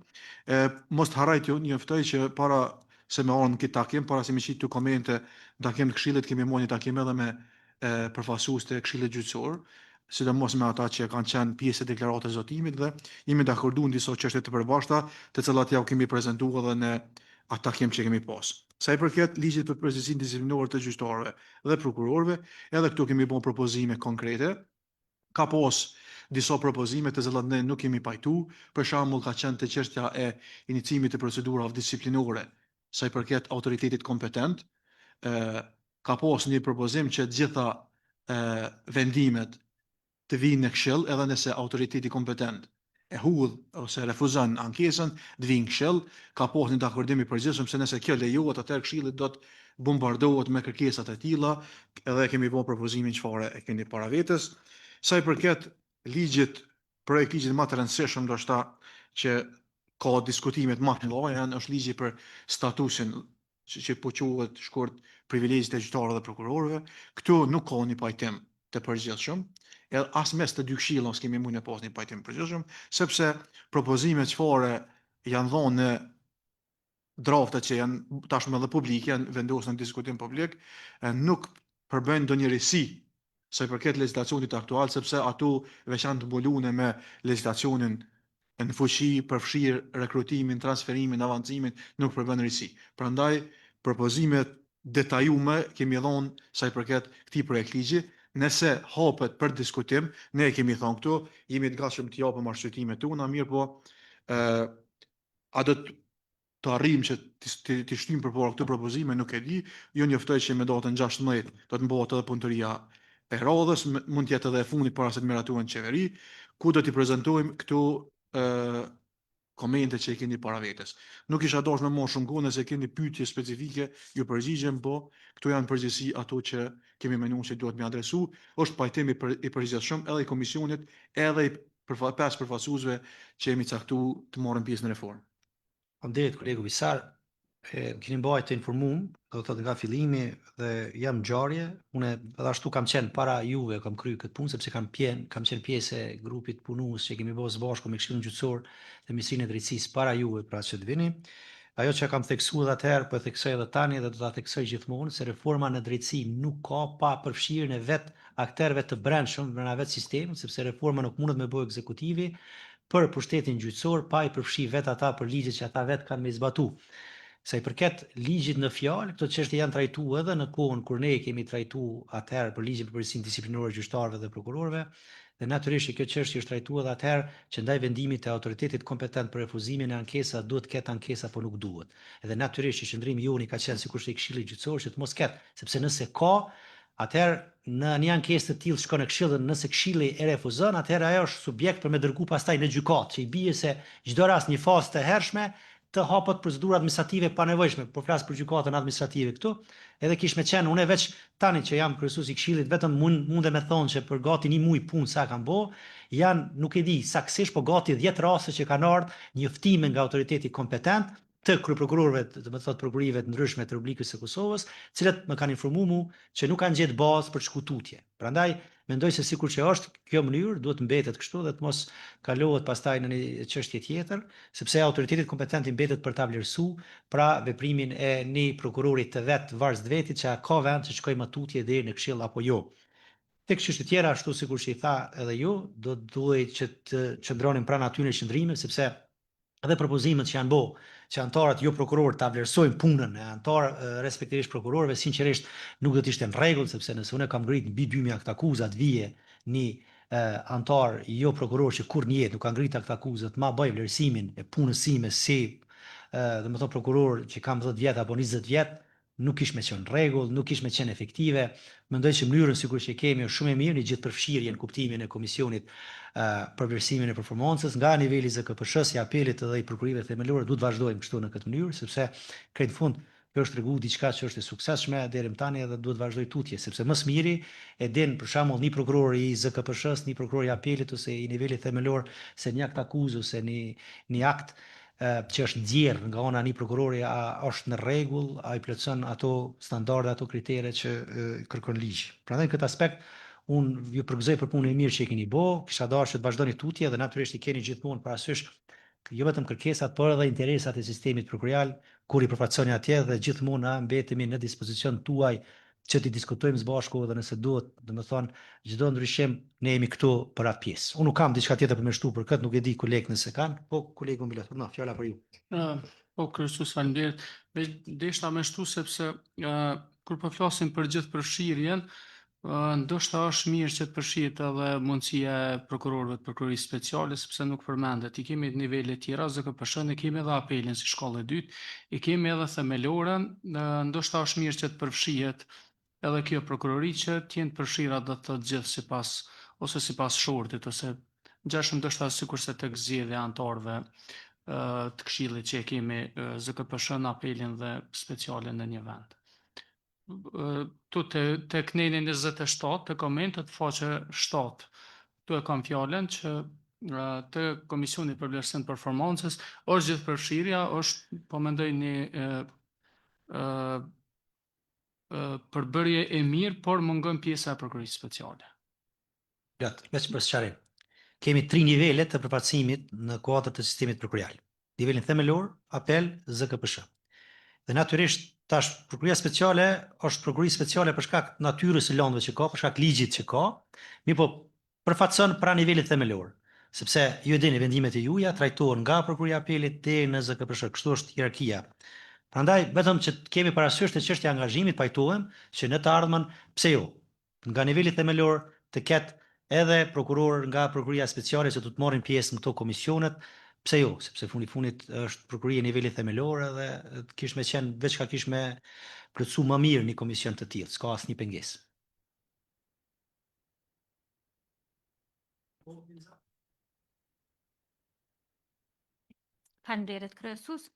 Mos të harajt njoftoj që para se me orën këtë takim, para se me qitë të komente takim të këshillit, kemi marrë një takim edhe me përfaqësues të këshillit gjyqësor, sidomos me ata që kanë qenë pjesë e deklaratës zotimit dhe jemi dakorduar në disa çështje të përbashkëta, të cilat ja u kemi prezantuar edhe në atë takim që kemi pas. Sa i përket ligjit për përgjegjësinë disiplinore të gjyqtarëve dhe prokurorëve, edhe këtu kemi bën propozime konkrete. Ka pas disa propozime të cilat ne nuk kemi pajtu, për shembull ka qenë te çështja e inicimit të procedurave disiplinore, sa i përket autoritetit kompetent, ka pas një propozim që gjitha vendimet të vinë në këshill, edhe nëse autoriteti kompetent e hudh ose refuzon ankesën, të vinë në këshill, ka pas një dakordim i përgjithshëm se nëse kjo lejohet, atëherë këshilli do të bombardohet me kërkesat e tilla, edhe kemi bën propozimin çfarë e keni para vetes. Sa i përket ligjit, projekt ligjit më të rëndësishëm ndoshta që ka diskutimet më të mëdha, është ligji për statusin që po quhet shkurt privilegjit e gjyqtarëve dhe prokurorëve. Këtu nuk ka një pajtim të përgjithshëm, edhe as mes të 2 këshillave s'kemi mundë pas një pajtim të përgjithshëm, sepse propozimet çfarë janë dhënë në draftet që janë tashmë edhe publike, janë vendosur në diskutim publik, nuk përbëjnë ndonjë risi sa i përket legjislacionit aktual, sepse ato veçantë mbuluane me legjislacionin në fuqi, përfshir rekrutimin, transferimin, avancimin, nuk përbën risi. Prandaj propozimet detajume kemi dhënë sa i përket këtij projekt ligji. Nëse hapet për diskutim, ne kemi thënë këtu, jemi të gatshëm të japim arsyetimet tona, mirë po a do të arrijmë që të shtyjmë përpara këto propozime, nuk e di. Jo njoftoj që me datën 16 do të mbahet edhe punëtoria e radhës, mund të jetë edhe e fundit para se të miratuhen në qeveri, ku do t'i prezantojmë këto komente që i keni para vetes. Nuk isha dashur me marrë shumë kohë, nëse keni pyetje specifike, ju përgjigjem, po këto janë përgjithësi ato që kemi menuar se duhet me adresu. Është pajtimi i përgjithshëm edhe i komisionit, edhe i 5 përfaqësuesve që jemi caktuar të marrin pjesë në reformë. Faleminderit kolegu Visar, keni mbajtur të informuar, do të thotë nga fillimi dhe jam ngjarje, unë edhe ashtu kam qenë para juve, kam kryer këtë punë sepse kam qenë pjesë e grupit punues që kemi bërë së bashku me Këshillin Gjyqësor dhe Ministrinë e Drejtësisë para juve pra që të vini. Ajo që kam theksuar atëherë, po e theksoj edhe tani dhe do ta theksoj gjithmonë se reforma në drejtësi nuk ka pa përfshirjen e vet aktorëve të brendshëm brenda vet sistemit, sepse reforma nuk mundet me bëjë ekzekutivi për pushtetin gjyqësor pa i përfshirë vet ata për ligjet që ata vet kanë me zbatu. Sa i përket ligjit në fjalë, këto çështje janë trajtuar edhe në kohën kur ne kemi trajtuar atëherë për ligjin për përgjegjësinë disiplinore gjyqtarëve dhe prokurorëve, dhe natyrisht kjo çështje është trajtuar edhe atëherë që ndaj vendimit të autoritetit kompetent për refuzimin e ankesave duhet të ketë ankesa po nuk duhet. Edhe natyrisht që qëndrimi joni ka qenë sikur se i Këshillit Gjyqësor që të mos ketë, sepse nëse ka, atëherë në një ankesë të tillë shkon në këshillin, nëse këshilli e refuzon, atëherë ajo është subjekt për me dërgu pastaj në gjykatë, që i bie se çdo rast një fazë të hershme të hapet procedura administrative pa nevojshme, po flas për gjykatën administrative këtu, edhe kish me qenë unë veç tani që jam kryesuesi i këshillit, vetëm mundem me thonë që për gati një muaj punë sa kam bë, janë nuk e di saktësisht, po gati 10 raste që kanë ardhur njoftime nga autoriteti kompetent të kryeprokurorëve, do të thotë prokurorive të ndryshme të Republikës së Kosovës, të cilët më kanë informuar mua që nuk kanë gjetë bazë për të shku tutje. Prandaj mendoj se sikur që është kjo mënyrë duhet mbetet kështu dhe të mos kalohet pastaj në një çështje tjetër, sepse autoritetit kompetent i mbetet për ta vlerësuar pra veprimin e një prokurori të vet varës të vetit që ka vend që shkojë më tutje deri në këshill apo jo. Tek çështje tjera ashtu sikur që i tha edhe ju, do duhet që të qëndronin pranë atyre qëndrimeve sepse edhe propozimet që janë që antarët jo prokurorë ta vlerësojnë punën e antarë respektivisht prokurorëve, sinqerisht nuk do të ishte në rregull, sepse nëse unë kam ngrit mbi 2000 akt akuzat vije një antar jo prokuror që kur një jetë nuk ka ngrit akt akuzat, ma bëj vlerësimin e punës sime si dhe më thonë prokuror që kam 10 vjet apo 20 vjet, nuk ish me qenë në rregull, nuk ish me qenë efektive. Mendoj që mënyrën sikur që kemi është shumë e mirë, një gjithë përfshirje në kuptimin e komisionit për vlerësimin e performancës nga niveli ZKPSH-s, i apelit edhe i prokurorive themelore, duhet vazhdojmë kështu në këtë mënyrë, sepse krejt fund kjo është tregu diçka që është e suksesshme deri më tani edhe duhet vazhdoj tutje, sepse më së miri e din për shembull një prokuror i ZKPSH-s, një prokuror i apelit ose i nivelit themelor se një akt akuzë ose një akt që është nxjerrë nga ana një prokurori a është në rregull, a i plotson ato standarde, ato kritere që kërkon ligji. Prandaj në këtë aspekt unë ju përgëzoj për punën e mirë që e keni bë, kisha dashur që të vazhdoni tutje dhe natyrisht i keni gjithmonë parasysh jo vetëm kërkesat, por edhe interesat e sistemit prokurial, kur i përfaqësoni atje dhe gjithmonë na mbetemi në dispozicion tuaj që ti diskutojmë së bashku dhe nëse duhet, domethënë çdo ndryshim ne jemi këtu për atë pjesë. Unë nuk kam diçka tjetër për më shtu për këtë, nuk e di kolegë nëse kanë, po kolegu Milat, na fjala për ju. Po kryesues faleminderit. Deshta më shtu sepse kur po flasim për gjithë përfshirjen, ndoshta është mirë që të përfshihet edhe mundësia e prokurorëve të prokurorisë speciale, sepse nuk përmendet. I kemi nivele tjera, ZKPSH, ne kemi edhe apelin si shkallë e dytë, i kemi edhe themeloren, ndoshta është mirë që të përfshihet edhe kjo prokurori që t'jenë përfshira dhe të gjithë sipas shortit, ose ngjashëm ndoshta sikurse tek zgjedhja e antarëve të këshillit që e kemi ZKPSH në apelin dhe speciale në një vend. Tu të kneni 27 të komentet faqe 7, tu e kam fjallën që të Komisionit për vlerësim performancës është gjithë përfshirja, është po mendoj një përbërje e mirë, por mungon pjesa e prokurorisë speciale. Veç për sqarim. Kemi 3 nivele të përfaqësimit në kuadër të sistemit prokurial. Nivelin themelor, apel, ZKPSH. Dhe natyrisht tash prokuria speciale është prokurori speciale për shkak të natyrës së lëndëve që ka, për shkak ligjit që ka, mirë po përfaqëson pra nivelit themelor, sepse ju e dini vendimet e juaja trajtohen nga prokuria e apelit deri në ZKPSH, kështu është hierarkia. Prandaj vetëm që kemi parasysh të çështja e angazhimit pajtohem që në të ardhmen pse jo, nga niveli themelor të ketë edhe prokuror nga prokuria speciale që do të marrin pjesë në këto komisionet, pse jo, sepse funit është prokuria niveli themelor edhe kish me qenë veç ka kish me plotsu më mirë një komision të tillë, s'ka asnjë pengesë. Faleminderit kryesues.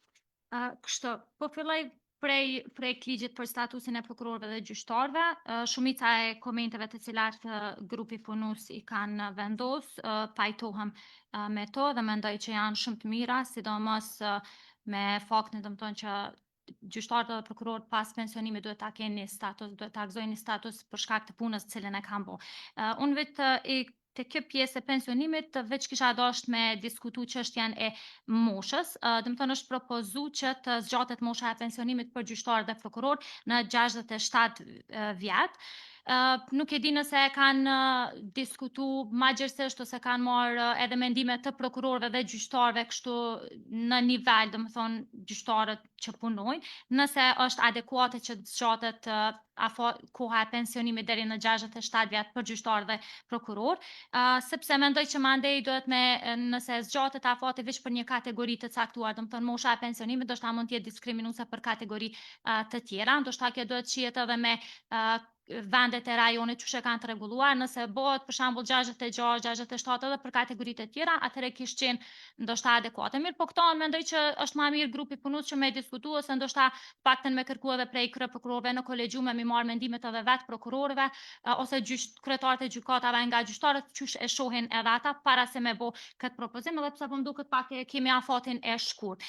Kështu, po filloj prej ligjit për statusin e prokurorëve dhe gjyqtarëve, shumica e komenteve të cilat grupi punus i kanë vendos, pajtohem me to dhe mendoj që janë shumë të mira, sidomos me faktin domethënë që gjyqtarët dhe prokurorët pas pensionimit duhet ta kenë status, duhet ta gëzojnë status për shkak të punës të cilën e kanë bërë. Unë vetë të kjo pjesë e pensionimit veç kisha dashur me diskutu çështjen e moshës, domethënë është propozu që të zgjatet mosha e pensionimit për gjyqtarë dhe prokuror në 67 vjet. Nuk e di nëse e kanë diskutu magjërsisht ose kanë marrë edhe mendime të prokurorëve dhe gjyqtarëve kështu në nivel, domethënë gjyqtarët që punojnë, nëse është adekuate që të zgjatet koha e pensionimit deri në 67 vjet për gjyqtarë dhe prokuror, sepse mendoj që mandej duhet nëse zgjatet afati veç për një kategori të caktuar, domethënë mosha e pensionimit ndoshta mund të jetë diskriminuese për kategori të tjera, ndoshta kjo duhet shihet edhe me vendet e rajonit që kanë të rregulluar, nëse bëhet për shembull 66, 67 edhe për kategoritë të tjera, atëherë kish qenë ndoshta adekuate. Mirë, po këto mendoj që është më mirë grupi punus që me diskutu ose ndoshta paktën me kërku edhe prej kryeprokurorëve në kolegjume mi marrë mendimet edhe vetë prokurorëve ose kryetarët e gjykatave nga gjyqtarët qysh e shohin edhe ata para se me bo këtë propozim, edhe pse po më duket pak e kemi afatin e shkurt.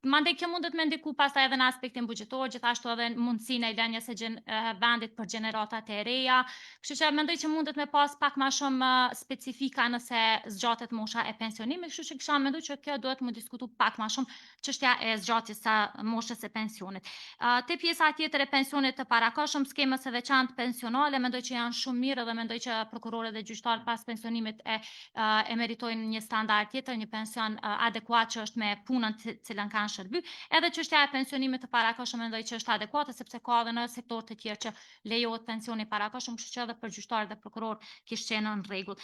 Mandej kjo mundet me ndiku pastaj edhe në aspektin buxhetor, gjithashtu edhe mundësinë e lënies së vendit për gjeneratat e reja. Kështu që mendoj që mundet me pas pak më shumë specifika nëse zgjatet mosha e pensionimit, kështu që kisha menduar që kjo duhet më diskutu pak më shumë çështja e zgjatjes së moshës së pensionit. Te pjesa tjetër e pensionit të parakohshëm, skemës së veçantë pensionale, mendoj që janë shumë mirë dhe mendoj që prokurorët dhe gjyqtarët pas pensionimit e meritojnë një standard tjetër, një pension adekuat që është me punën të cilën kanë shërby. Edhe çështja e pensionimit të parakohshëm mendoj që është adekuate sepse ka edhe në sektor të tjerë që lejohet pensioni parakohshëm, kështu që edhe për gjyqtarët dhe prokurorët kish qenë në rregull.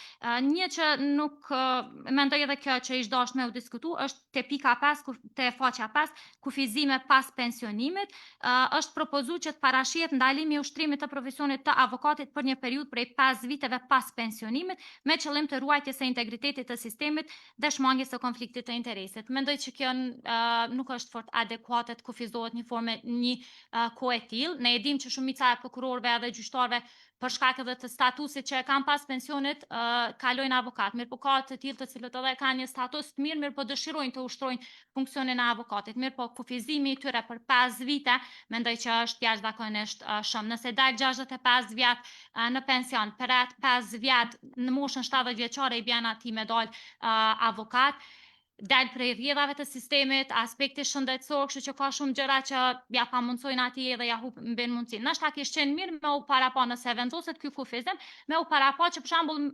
Një që nuk mendoj edhe kjo që ish dashur me u diskutu është te pika 5, te faqja 5, kufizime pas pensionimit, është propozuar që të parashihet ndalimi i ushtrimit të profesionit të avokatit për një periudhë prej 5 viteve pas pensionimit me qëllim të ruajtjes së integritetit të sistemit dhe shmangjes së konfliktit të interesit. Mendoj që kjo nuk është fort adekuate të kufizohet një formë një kohë e tillë. Ne e dimë që shumica e prokurorëve edhe gjyqtarëve për shkak edhe të statusit që e kanë pas pensionit, kalojnë avokat. Mirë, po ka të tillë të cilët edhe kanë një status të mirë, mirë po dëshirojnë të ushtrojnë funksionin e avokatit. Mirë, po kufizimi i tyre për 5 vite, mendoj që është jashtëzakonisht shumë. Nëse dal 65 vjet në pension, për atë 5 vjet në moshën 70 vjeçare i bën atij me dal avokat, dal prej rrjedhave të sistemit, aspekti shëndetësor, kështu që ka shumë gjëra që ja pamundsojnë atij edhe ja humbin mundësinë. Ndoshta kish qenë mirë me u parapa nëse vendoset ky kufizim, me u parapa që për shembull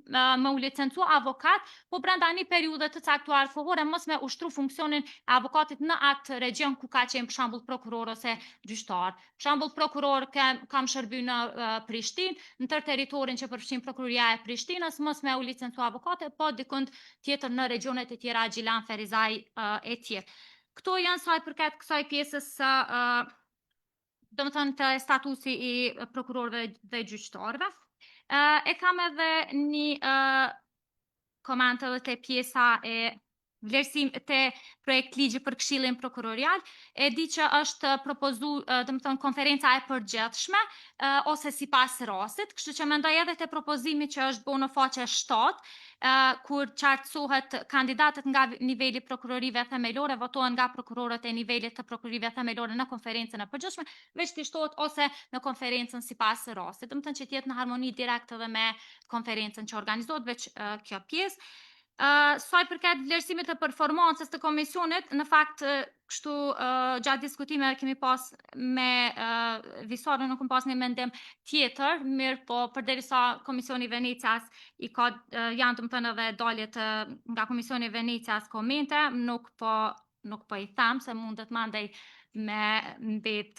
me u licencu avokat, po brenda një periudhe të caktuar kohore mos me ushtru funksionin e avokatit në atë region ku ka qenë për shembull prokuror ose gjyqtar. Për shembull prokuror kam shërby në Prishtinë, në tërë territorin që përfshin prokuroria e Prishtinës, mos me u licencu avokat, po dikund tjetër në regionet e tjera Gjilan, Ferizaj e tjerë. Këto janë sa i përket kësaj pjesës domethënë të statusi i prokurorëve dhe gjyqtarëve. E kam edhe një koment edhe te pjesa e vlerësim te projekt ligji për Këshillin Prokurorial, e di që është propozuar, domethënë konferenca e përgjithshme ose sipas rastit, kështu që mendoj edhe te propozimi që është bërë në faqe 7, kur qartësohet kandidatët nga niveli prokurorive themelore votohen nga prokurorët e nivelit të prokurorive themelore në konferencën e përgjithshme, veç të shtohet ose në konferencën sipas rastit, domethënë që të jetë në harmoni direkte edhe me konferencën që organizohet, veç kjo pjesë. Sa i përket vlerësimit të performancës të komisionit, në fakt kështu gjatë diskutimeve kemi pas me Visarën, nuk kam pas një mendim tjetër, mirë po përderisa Komisioni i Venecias i ka janë domethënë edhe daljet nga Komisioni i Venecias komente, nuk po i them se mundet mandej me mbet,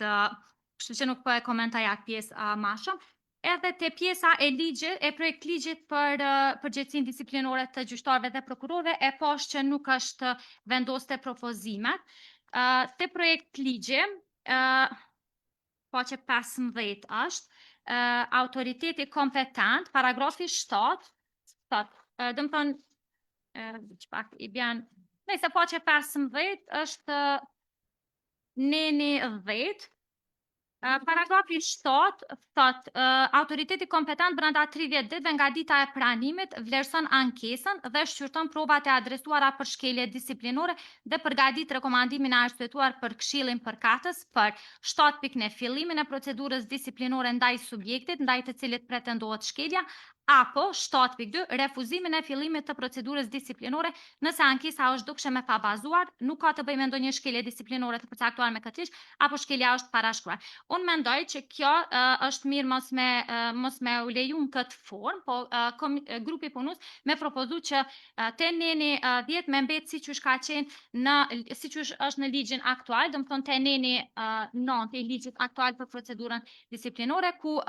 kështu që nuk po e komentoj atë pjesë më shumë. Edhe te pjesa e ligjit, e projekt ligjit për përgjegjësinë disiplinore të gjyqtarëve dhe prokurorëve, e pash që nuk është vendosur te propozimet. Te projekt ligji, faqe 15 është autoriteti kompetent, paragrafi 7, domethënë çpak i bën, nëse faqe 15 është neni 10. Paragrafi 7 thot autoriteti kompetent brenda 30 ditëve nga dita e pranimit vlerëson ankesën dhe shqyrton provat e adresuara për shkelje disiplinore dhe përgatit rekomandimin e arsyetuar për Këshillin përkatës për 7 pikë në fillimin e procedurës disiplinore ndaj subjektit ndaj të cilit pretendohet shkelja, apo 7.2 refuzimin e fillimit të procedurës disiplinore nëse ankesa është dukshme me pabazuar, nuk ka të bëjë me ndonjë shkelje disiplinore të përcaktuar me këtë ligj, apo shkelja është parashkruar. Unë mendoj që kjo është mirë mos me u leju në këtë formë, po grupi punus me propozu që te neni 10 me mbet siç ka qenë siç është në ligjin aktual, domethënë te neni 9 i ligjit aktual për procedurën disiplinore, ku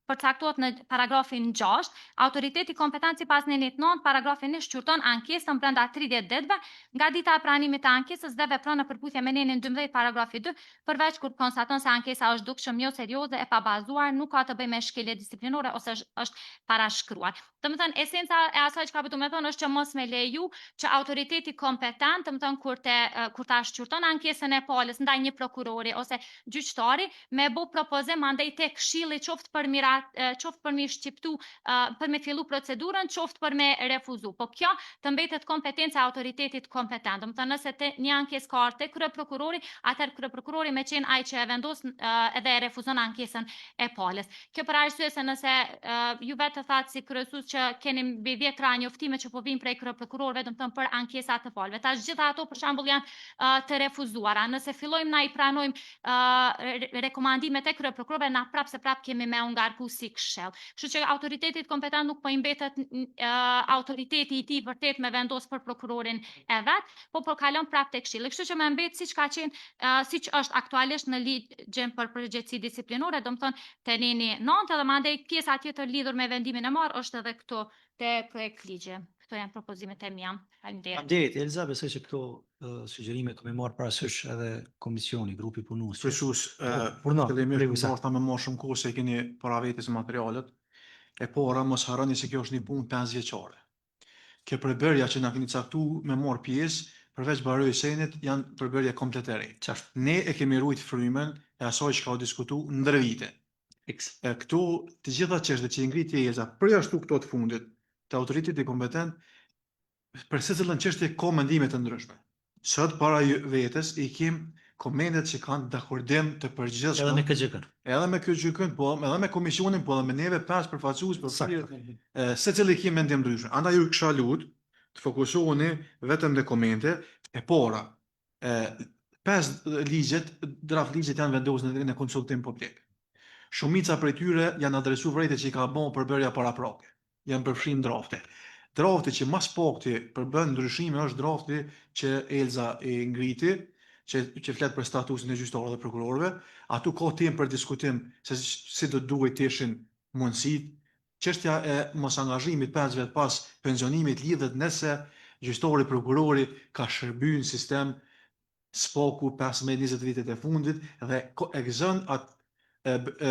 përcaktohet në paragrafin 6, autoriteti kompetent sipas nenit 9, paragrafin 1 shqyrton ankesën brenda 30 ditëve nga dita e pranimit të ankesës dhe vepron në përputhje me nenin 12 paragrafi 2, përveç kur konstaton se ankesa është dukshëm jo serioze e pabazuar, nuk ka të bëjë me shkelje disiplinore ose është parashkruar. Domethënë esenca e asaj çka do të thonë është që mos me leju që autoriteti kompetent, domethënë kur ta shqyrton ankesën e palës ndaj një prokurori ose gjyqtari, me bu propozim andaj tek këshilli qoftë për mi shqiptu, për me fillu procedurën, qoftë për me refuzu. Po kjo të mbetet kompetenca e autoritetit kompetent. Domethënë nëse një ankesë ka ardhur tek kryeprokurori, atëherë kryeprokurori me qenë ai që e vendos edhe e refuzon ankesën e palës. Kjo për arsye se nëse ju vetë thatë si kryesues që keni mbi 10 ra njoftime që po vinë prej kryeprokurorëve, domethënë për ankesa të palëve. Tash gjitha ato për shembull janë të refuzuara. Nëse fillojmë na i pranojmë rekomandimet e kryeprokurorëve, na prap kemi me u ngarku si këshill. Kështu që autoritetit kompetent nuk po i mbetet autoriteti i tij vërtet me vendos për prokurorin e vet, po kalon prap tek këshilli. Kështu që më mbet siç ka qenë, siç është aktualisht në ligjen për përgjegjësi disiplinore, domethënë te neni 9 edhe mandej pjesa tjetër lidhur me vendimin e marrë është edhe këto te projekt ligje. Këto janë propozimet e mia. Faleminderit. Faleminderit, Elza, besoj që këto sugjerime kemi marrë parasysh edhe komisioni, grupi punues. Kryesues, Fillimisht Marta me më shumë kohë se keni para vetes materialet. E para mos harroni se kjo është një punë 5 vjeçare. Kjo përbërja që na keni caktuar me marr pjesë, përveç Baroj Senit, janë përbërje komplet e re. Ne e kemi ruajt frymën e asaj që ka diskutuar ndër vite. Këtu të gjitha çështjet që i ngriti Elza për ashtu këto të fundit, të autoriteti kompetent për secilën çështje ka mendime të ndryshme. Sot para vetes i kem komendet që kanë dakordim të përgjithshëm. Edhe me KGK-n. Edhe me KGK-n, po edhe me komisionin, po edhe me neve 5 përfaqësues për secili kem mendim ndryshëm. Andaj ju kisha lut të fokusoheni vetëm në komente e para. 5 draft ligjet janë vendosur në konsultim publik. Shumica prej tyre janë adresuar vërejtë që i ka bën përbërja paraprake. Janë përfshin drafte. Drafti që mas pakti përbën ndryshime është drafti që Elza e ngriti, që flet për statusin e gjyqtarëve dhe prokurorëve. Atu ka temë për diskutim se si do duhet të ishin mundësitë. Çështja e mos angazhimit 5 vjet pas pensionimit lidhet nëse gjyqtari prokurori ka shërbyer në sistem spaku 15-20 vitet e fundit dhe e gëzon atë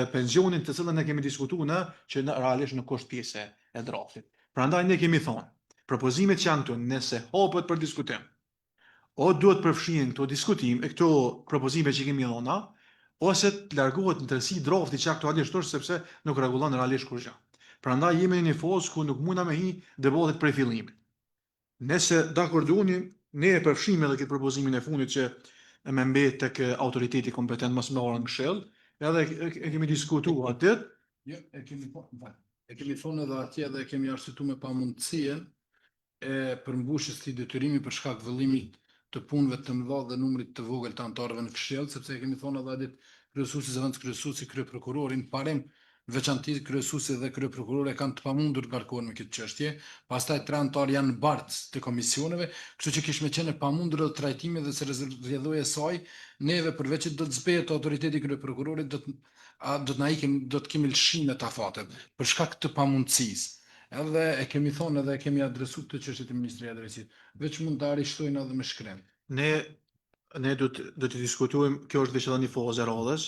pensionin të cilën ne kemi diskutuar që realisht nuk është pjesë e draftit. Prandaj ne kemi thonë, propozimet që janë këtu, nëse hapet për diskutim, o duhet përfshihen këto diskutim e këto propozime që kemi dhëna, ose të largohet në tërësi drafti që aktualisht është sepse nuk rregullon realisht kurrë. Prandaj jemi në një fazë ku nuk mundam me hi debatet prej fillimit. Nëse dakordoni, ne e përfshijmë edhe këtë propozimin e fundit që më mbet tek autoriteti kompetent mos marrën në këshill, edhe e kemi diskutuar atë. Jo, e kemi thonë edhe atje dhe kemi arsyetuar me pamundësinë e përmbushjes të detyrimi për shkak vëllimit të punëve të mëdha dhe numrit të vogël të anëtarëve në këshill, sepse kemi thonë edhe atë kryesuesi zëvendës kryesuesi kryeprokurorin parim veçantisht kryesuesi dhe kryeprokurori kanë të pamundur të ngarkohen me këtë çështje, pastaj 3 anëtar janë bartës të komisioneve, kështu që kishme qenë pamundur të trajtimi dhe se rrjedhoja e saj, neve përveç që do të zbehet autoriteti kryeprokurorit do të kemi lëshime të afatet për shkak të pamundësisë. Edhe e kemi thonë edhe e kemi adresuar të çështjet e Ministrisë së Drejtësisë. Veç mund të arishtojnë edhe me shkrim. Ne do të diskutojmë, kjo është veç edhe një fazë e radhës.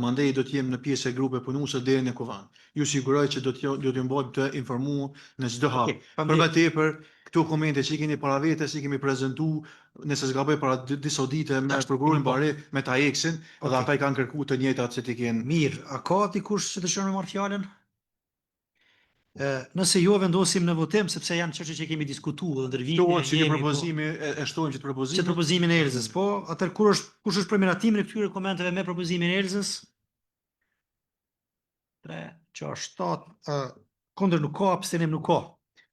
Mandej do të jem në pjesë e grupe punuese deri në kovan. Ju siguroj që do t'ju mbajmë të informuar në çdo hap. Për më tepër, këto komente që keni para vetes, i kemi prezantuar, nëse s'gaboj para disa ditë me prokurorin Bare me Taeksin, edhe ata i kanë kërkuar të njëjtat që ti kanë. Mirë, a ka dikush që dëshiron të marrë fjalën? Nëse jo vendosim në votim sepse janë çështje që kemi diskutuar ndër vite. Këto që propozimi e shtojmë që të propozimin. Që propozimin e Elzës, po, atëherë kush është për miratimin e këtyre komenteve me propozimin e Elzës? 3, 6, 7, kundër nuk ka, abstenim nuk ka.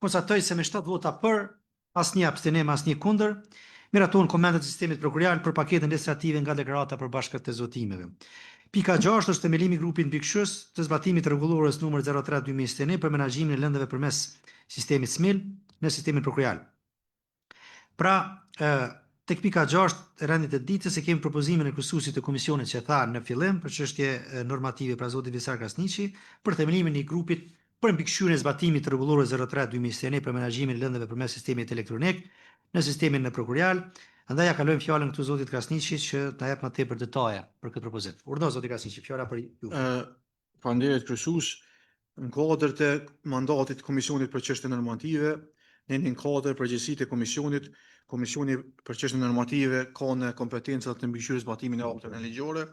Konstatoj se me 7 vota për, asnjë abstenim, asnjë kundër, miratohen komentet e sistemit prokurial për paketën legislative nga deklarata për bashkët e zotimeve. Pika 6 është themelimi i grupit mbikëqyrës të zbatimit rregullores numër 03/2021 për menaxhimin e lëndëve përmes sistemit SMIL në sistemin prokurial. Pra, tek pika 6 e rendit të ditës e kemi propozimin e kryesuesit të komisionit që tha në fillim për çështje normative pra zoti Visar Krasniqi për themelimin e grupit për mbikëqyrjen e zbatimit të rregullorës 03/2021 për menaxhimin e lëndëve përmes sistemit elektronik në sistemin në prokurial. Andaj ja kalojmë fjalën këtu zotit Krasniqi që ta jap më tepër detaje për këtë propozim. Urdhëro zoti Krasniqi, fjala për ju. Faleminderit kryesues, në kuadër të mandatit të Komisionit për çështje normative, në kuadër përgjegjësitë e komisionit, Komisioni për çështje normative ka në kompetencat të mbikëqyrjes zbatimin e akteve ligjore.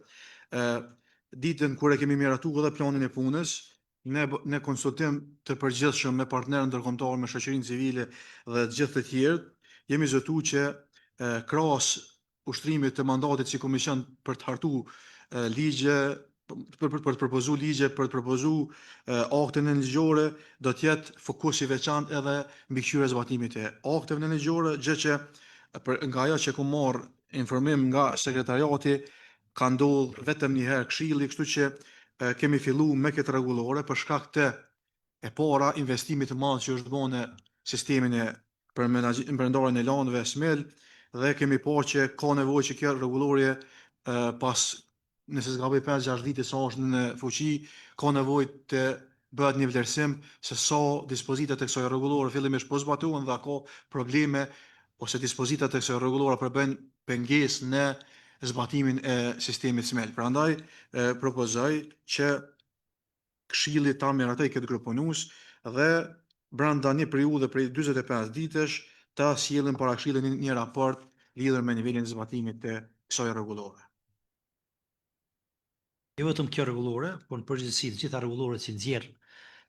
Ditën kur e kemi miratuar edhe planin e punës, në konsultim të përgjithshëm me partnerë ndërkombëtar, me shoqërinë civile dhe të gjithë të tjerë, jemi zotuar që krahas ushtrimit të mandatit si komision për të hartuar ligje, për të propozuar ligje, për të propozuar akte nënligjore, do të jetë fokus i veçantë edhe mbikëqyrja e zbatimit të akteve nënligjore, gjë që nga ajo që kam marrë informim nga sekretariati ka ndodhur vetëm një herë këshilli, kështu që kemi filluar me këtë rregullore për shkak të e para investimit të madh që është bërë në sistemin e përmendarjen e landëve SMEL dhe kemi parë që ka nevojë që kjo rregullorje pas nëse s'gaboj 5-6 vite sa është në fuqi, ka nevojë të bëhet një vlerësim se sa dispozitat e kësaj rregullore fillimisht po zbatohen dhe ka probleme ose dispozitat e kësaj rregullore përbën pengesë në zbatimin e sistemit SMEL. Prandaj propozoj që këshilli ta miratoj këtë grup punues dhe brenda një periudhe prej 45 ditësh ta sjellin para këshillit një raport lidhur me nivelin e zbatimit të kësaj rregullore. Jo vetëm kjo rregullore, por në përgjithësi të gjitha rregulloret që nxjerr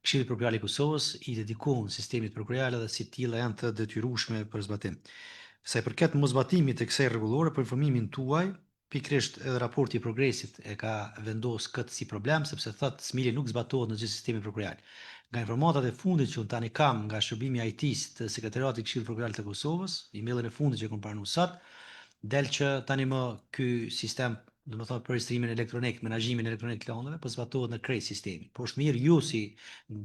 Këshilli Prokuror i Kosovës i dedikohen sistemit prokuror dhe si tilla janë të detyrueshme për zbatim. Sa i përket mosbatimit të kësaj rregullore, për informimin tuaj, pikërisht edhe raporti i progresit e ka vendosur këtë si problem sepse thotë smili nuk zbatohet në gjithë sistemin prokuror. Nga informatat e fundit që unë tani kam nga shërbimi IT-s të Sekretariatit të Këshillit Prokuror të Kosovës, emailin e fundit që kam pranuar sot, del që tani më ky sistem, do të thotë për registrimin elektronik, menaxhimin elektronik të landeve, po zbatohet në krejt sistemin. Po është mirë ju si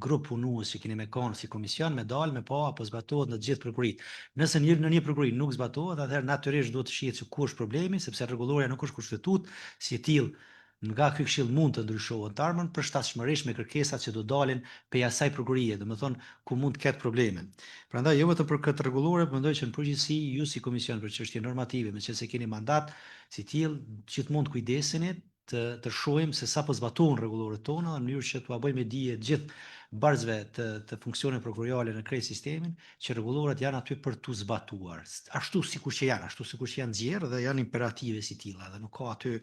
grup punues që keni me kanë si komision me dalë me pa apo zbatohet në të gjithë prokurit. Nëse në një prokuri nuk zbatohet, atëherë natyrisht duhet të shihet se ku është problemi, sepse rregulloria nuk është kushtetuar si e tillë. Nga ky këshill mund të ndryshohet të ardhmen përshtatshmërisht me kërkesat që do dalin prej asaj prokurie, domethënë ku mund të ketë probleme. Prandaj jo vetëm për këtë rregullore, mendoj që në përgjithësi ju si komision për çështje normative, meqense keni mandat si tillë, gjithmonë kujdeseni të shohim se sa po zbatohen rregulloret tona në mënyrë që t'ua bëjmë dije të gjithë barzëve të funksioneve prokuroriale në krejt sistemin, që rregulloret janë aty për tu zbatuar, ashtu sikur që janë nxjerrë dhe janë imperative si tilla dhe nuk ka aty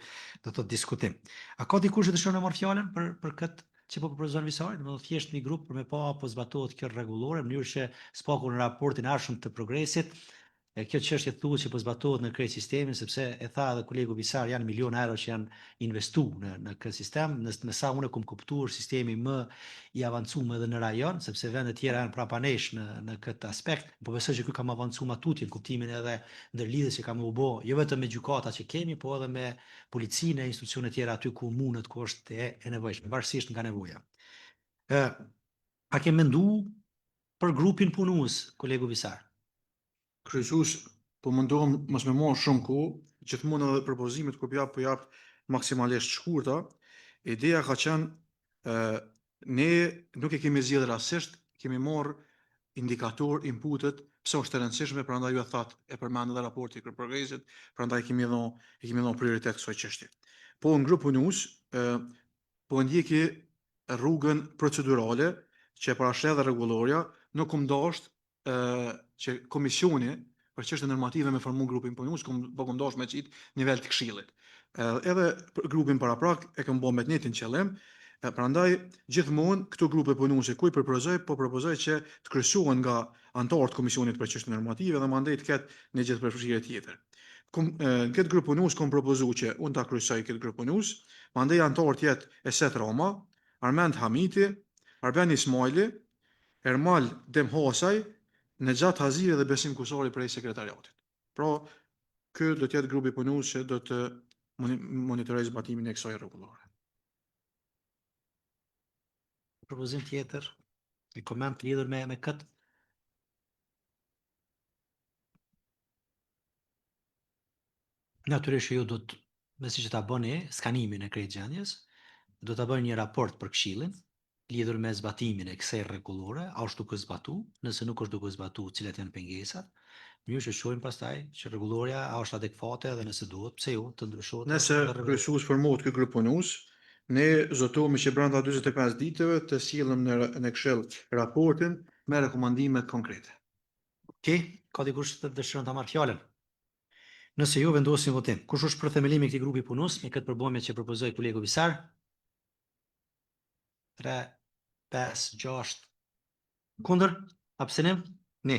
do të diskutim. A ka dikush që dëshiron të marrë fjalën për këtë që po propozon Visari, domethënë thjesht një grup për me pa apo zbatohet kjo rregullore në mënyrë që spaku në raportin e arshëm të progresit. Kjo çështje thuhet që po zbatohet në krejt sistemin sepse e tha edhe kolegu Visar janë miliona euro që janë investuar në këtë sistem, në sa unë kam kuptuar sistemi më i avancuar edhe në rajon, sepse vendet tjera janë prapanesh në këtë aspekt, po besoj që ky ka më avancuar më tutje në kuptimin edhe ndërlidhjes që ka më u bë, jo vetëm me gjykata që kemi, po edhe me policinë e institucione tjera aty ku mundet ku është e nevojshme, varësisht nga nevoja. A ke menduar për grupin punues, kolegu Visar? Kryesues, po mundohem mos më marr shumë kohë, gjithmonë edhe propozimet kur po jap maksimalisht shkurta. Ideja ka qenë ne nuk e kemi zgjedhur rastisht, kemi marr indikator inputet pse është e rëndësishme, prandaj ju e that, e përmend edhe raporti i progresit, prandaj kemi dhënë prioritet kësaj çështje. Po në grup punues po ndjeki rrugën procedurale që parashëhet rregulloria, nuk kum dashur që komisioni për çështje normative me formu grupin punues, po kum dashur me çit nivel të këshillit. Edhe grupin paraprak e kam bërë me të njëjtin qëllim, prandaj gjithmonë këto grupe punuese ku i propozoj që të kryesohen nga anëtarët të komisionit për çështje normative dhe mandej të ketë një gjithë përfshirje tjetër. Në këtë grup punues kam propozuar që unë ta kryesoj këtë grup punues, mandej anëtarët jetë Eset Roma, Armend Hamiti, Arben Ismaili, Ermal Demhosaj, Nexhat Haziri dhe Besim Kusari prej sekretariatit. Pra, ky do të jetë grupi punues që do të monitorojë zbatimin e kësaj rregullore. Propozim tjetër, një koment lidhur me këtë? Natyrisht që ju do të, mesi që ta bëni skanimin e krejt gjendjes, do ta bëni një raport për Këshillin, lidhur me zbatimin e kësaj rregullore, a është duke zbatu, nëse nuk është duke zbatu, cilat janë pengesat, mënyrë që shohim pastaj që rregulloria a është adekuate dhe nëse duhet, pse jo, të ndryshohet. Nëse kryesues formohet ky grup punues, ne zotohemi që brenda 45 ditëve të sillëm në Këshill raportin me rekomandime konkrete. Okej, ka dikush që dëshiron ta marrë fjalën? Nëse jo, vendosim votim. Kush është për themelimin e këtij grupi punues me këtë përbërje që propozoi kolegu Visar? 3, 5, 6. Kundër? Abstenim? Ne.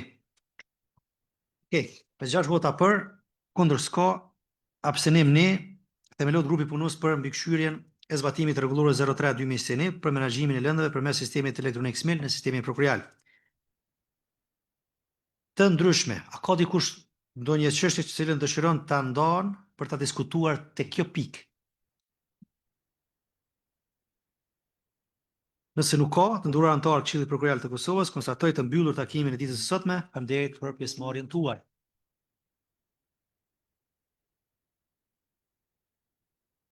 Okej, 6 vota për, kundër s'ka, abstenim ne. Themelohet grupi punues për mbikëqyrjen e zbatimit të rregullorës 03/2021 për menaxhimin e lëndëve përmes sistemit elektronik SMIL në sistemin proprial. Të ndryshme, a ka dikush ndonjë çështje që cilën dëshiron ta ndan për ta diskutuar te kjo pikë? Nëse nuk ka, të nderuar anëtar Këshillit Prokuror të Kosovës, konstatoj të mbyllur takimin e ditës së sotme. Faleminderit për pjesëmarrjen tuaj.